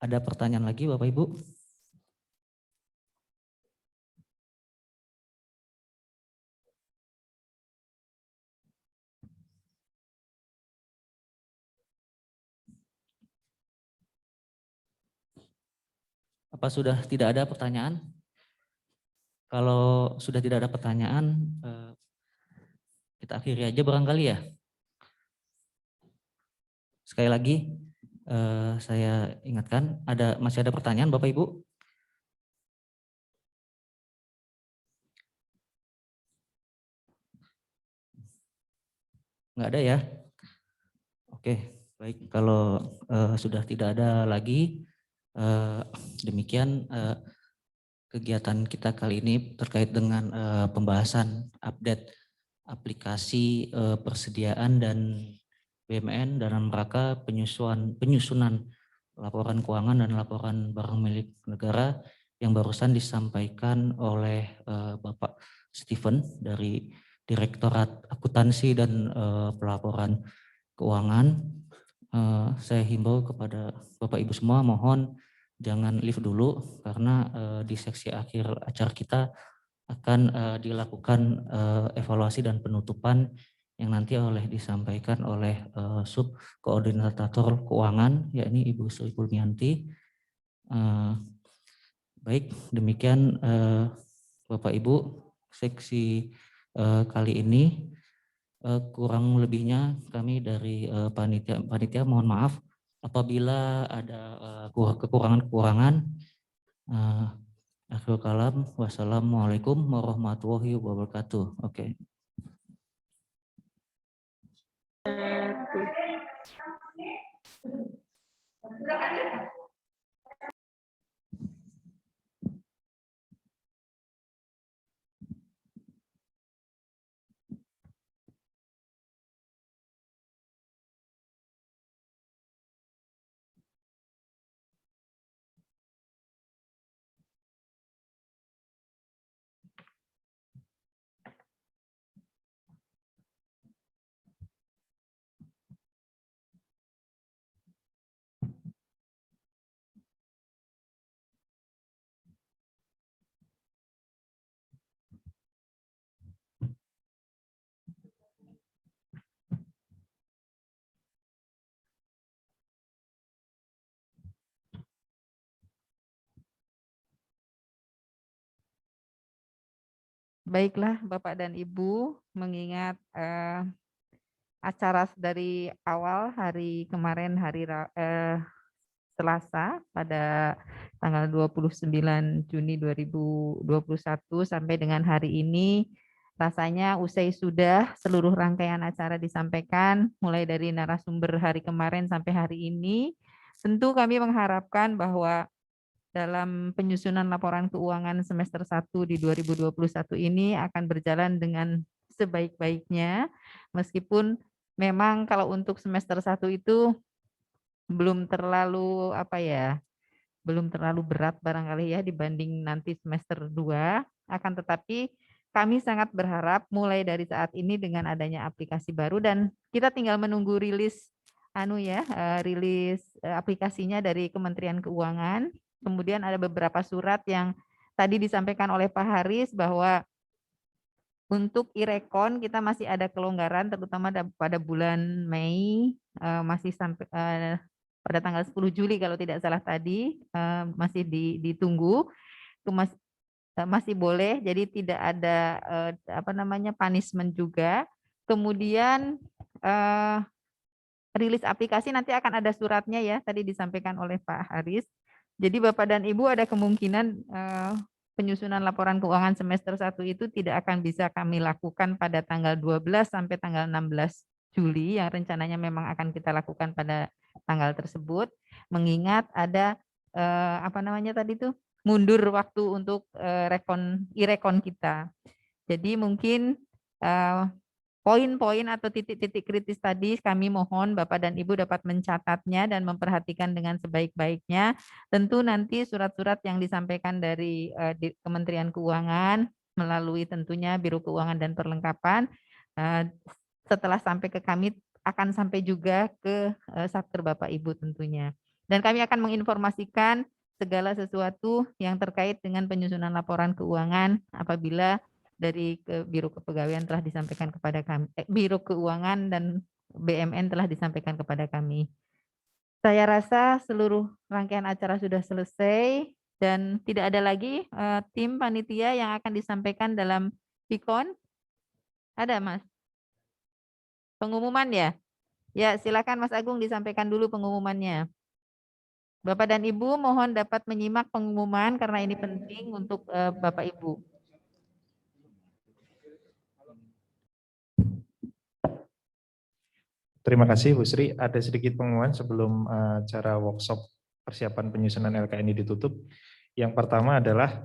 Speaker 1: ada pertanyaan lagi Bapak Ibu? Apa sudah tidak ada pertanyaan? Kalau sudah tidak ada pertanyaan, kita akhiri aja barangkali ya. Sekali lagi, saya ingatkan, masih ada pertanyaan Bapak Ibu? Nggak ada ya? Oke, baik. Kalau sudah tidak ada lagi, demikian kegiatan kita kali ini terkait dengan pembahasan update aplikasi persediaan dan BMN dalam rangka penyusunan laporan keuangan dan laporan barang milik negara yang barusan disampaikan oleh Bapak Steven dari Direktorat Akuntansi dan Pelaporan Keuangan. Saya himbau kepada Bapak Ibu semua, mohon jangan live dulu karena di seksi akhir acara kita akan dilakukan evaluasi dan penutupan yang nanti disampaikan oleh Sub Koordinator Keuangan, yakni Ibu Sri Kulmianti. Baik, demikian Bapak Ibu, seksi kali ini. Kurang lebihnya kami dari panitia mohon maaf apabila ada kekurangan-kekurangan. Akhirul kalam, wassalamualaikum warahmatullahi wabarakatuh. Oke.
Speaker 8: Baiklah Bapak dan Ibu, mengingat acara dari awal hari kemarin Selasa pada tanggal 29 Juni 2021 sampai dengan hari ini rasanya usai sudah seluruh rangkaian acara disampaikan mulai dari narasumber hari kemarin sampai hari ini. Tentu kami mengharapkan bahwa dalam penyusunan laporan keuangan semester 1 di 2021 ini akan berjalan dengan sebaik-baiknya, meskipun memang kalau untuk semester 1 itu belum terlalu belum terlalu berat barangkali ya dibanding nanti semester 2, akan tetapi kami sangat berharap mulai dari saat ini dengan adanya aplikasi baru dan kita tinggal menunggu rilis rilis aplikasinya dari Kementerian Keuangan. Kemudian ada beberapa surat yang tadi disampaikan oleh Pak Haris bahwa untuk irekon kita masih ada kelonggaran terutama pada bulan Mei masih sampai pada tanggal 10 Juli kalau tidak salah tadi masih ditunggu itu masih boleh, jadi tidak ada punishment juga. Kemudian rilis aplikasi nanti akan ada suratnya ya, tadi disampaikan oleh Pak Haris. Jadi Bapak dan Ibu ada kemungkinan penyusunan laporan keuangan semester 1 itu tidak akan bisa kami lakukan pada tanggal 12 sampai tanggal 16 Juli yang rencananya memang akan kita lakukan pada tanggal tersebut, mengingat ada mundur waktu untuk irekon kita. Jadi mungkin poin-poin atau titik-titik kritis tadi kami mohon Bapak dan Ibu dapat mencatatnya dan memperhatikan dengan sebaik-baiknya. Tentu nanti surat-surat yang disampaikan dari Kementerian Keuangan melalui tentunya Biro Keuangan dan Perlengkapan setelah sampai ke kami akan sampai juga ke Satker Bapak Ibu tentunya. Dan kami akan menginformasikan segala sesuatu yang terkait dengan penyusunan laporan keuangan apabila dari Biro Kepegawaian telah disampaikan kepada kami, Biro Keuangan dan BMN telah disampaikan kepada kami. Saya rasa seluruh rangkaian acara sudah selesai dan tidak ada lagi tim panitia yang akan disampaikan dalam Pikon. Ada Mas? Pengumuman ya? Ya silakan Mas Agung disampaikan dulu pengumumannya. Bapak dan Ibu mohon dapat menyimak pengumuman karena ini penting untuk Bapak Ibu.
Speaker 9: Terima kasih Bu Sri. Ada sedikit pengumuman sebelum acara workshop persiapan penyusunan LK ini ditutup. Yang pertama adalah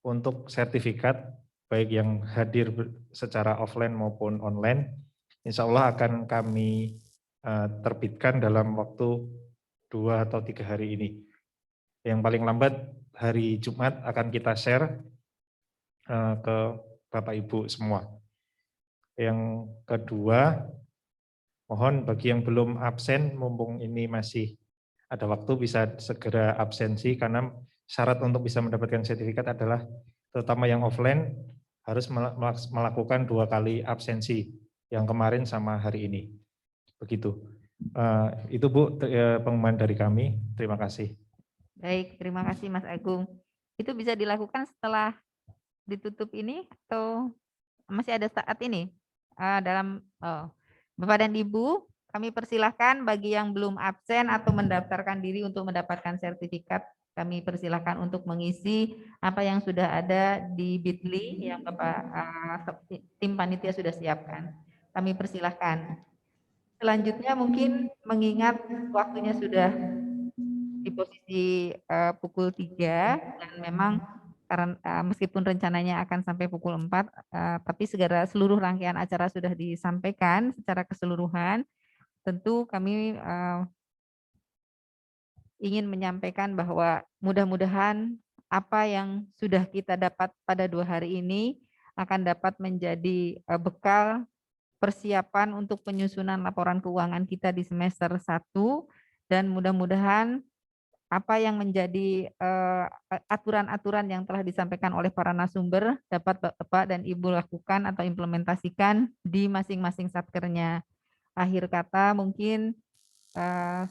Speaker 9: untuk sertifikat, baik yang hadir secara offline maupun online, insya Allah akan kami terbitkan dalam waktu 2 atau 3 hari ini. Yang paling lambat hari Jumat akan kita share ke Bapak Ibu semua. Yang kedua, mohon bagi yang belum absen, mumpung ini masih ada waktu, bisa segera absensi, karena syarat untuk bisa mendapatkan sertifikat adalah, terutama yang offline, harus melakukan 2 kali absensi, yang kemarin sama hari ini. Begitu. Itu Bu, pengumuman dari kami. Terima kasih.
Speaker 8: Baik, terima kasih Mas Agung. Itu bisa dilakukan setelah ditutup ini atau masih ada saat ini? Bapak dan Ibu, kami persilahkan bagi yang belum absen atau mendaftarkan diri untuk mendapatkan sertifikat, kami persilahkan untuk mengisi apa yang sudah ada di Bitly yang Bapak tim panitia sudah siapkan. Kami persilahkan. Selanjutnya mungkin mengingat waktunya sudah di posisi pukul 3 dan memang karena meskipun rencananya akan sampai pukul 4, tapi segera seluruh rangkaian acara sudah disampaikan secara keseluruhan. Tentu kami ingin menyampaikan bahwa mudah-mudahan apa yang sudah kita dapat pada 2 hari ini akan dapat menjadi bekal persiapan untuk penyusunan laporan keuangan kita di semester 1, dan mudah-mudahan apa yang menjadi aturan-aturan yang telah disampaikan oleh para narasumber dapat Bapak dan Ibu lakukan atau implementasikan di masing-masing satkernya. Akhir kata mungkin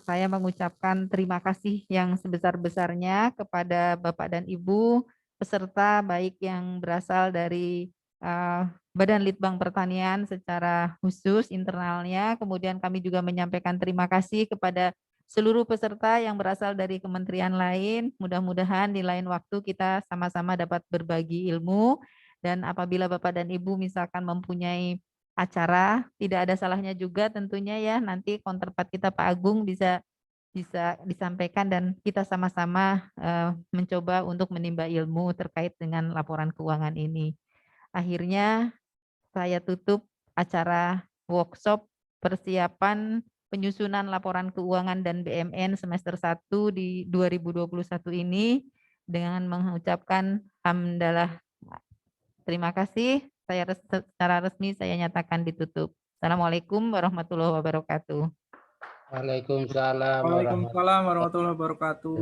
Speaker 8: saya mengucapkan terima kasih yang sebesar-besarnya kepada Bapak dan Ibu peserta, baik yang berasal dari Badan Litbang Pertanian secara khusus internalnya. Kemudian kami juga menyampaikan terima kasih kepada seluruh peserta yang berasal dari kementerian lain. Mudah-mudahan di lain waktu kita sama-sama dapat berbagi ilmu, dan apabila Bapak dan Ibu misalkan mempunyai acara, tidak ada salahnya juga tentunya ya nanti counterpart kita Pak Agung bisa disampaikan dan kita sama-sama mencoba untuk menimba ilmu terkait dengan laporan keuangan ini. Akhirnya saya tutup acara workshop persiapan penyusunan laporan keuangan dan BMN semester 1 di 2021 ini dengan mengucapkan hamdalah. Terima kasih. Secara resmi saya nyatakan ditutup. Assalamualaikum warahmatullahi wabarakatuh.
Speaker 10: Waalaikumsalam
Speaker 3: Waalaikumsalam warahmatullahi wabarakatuh.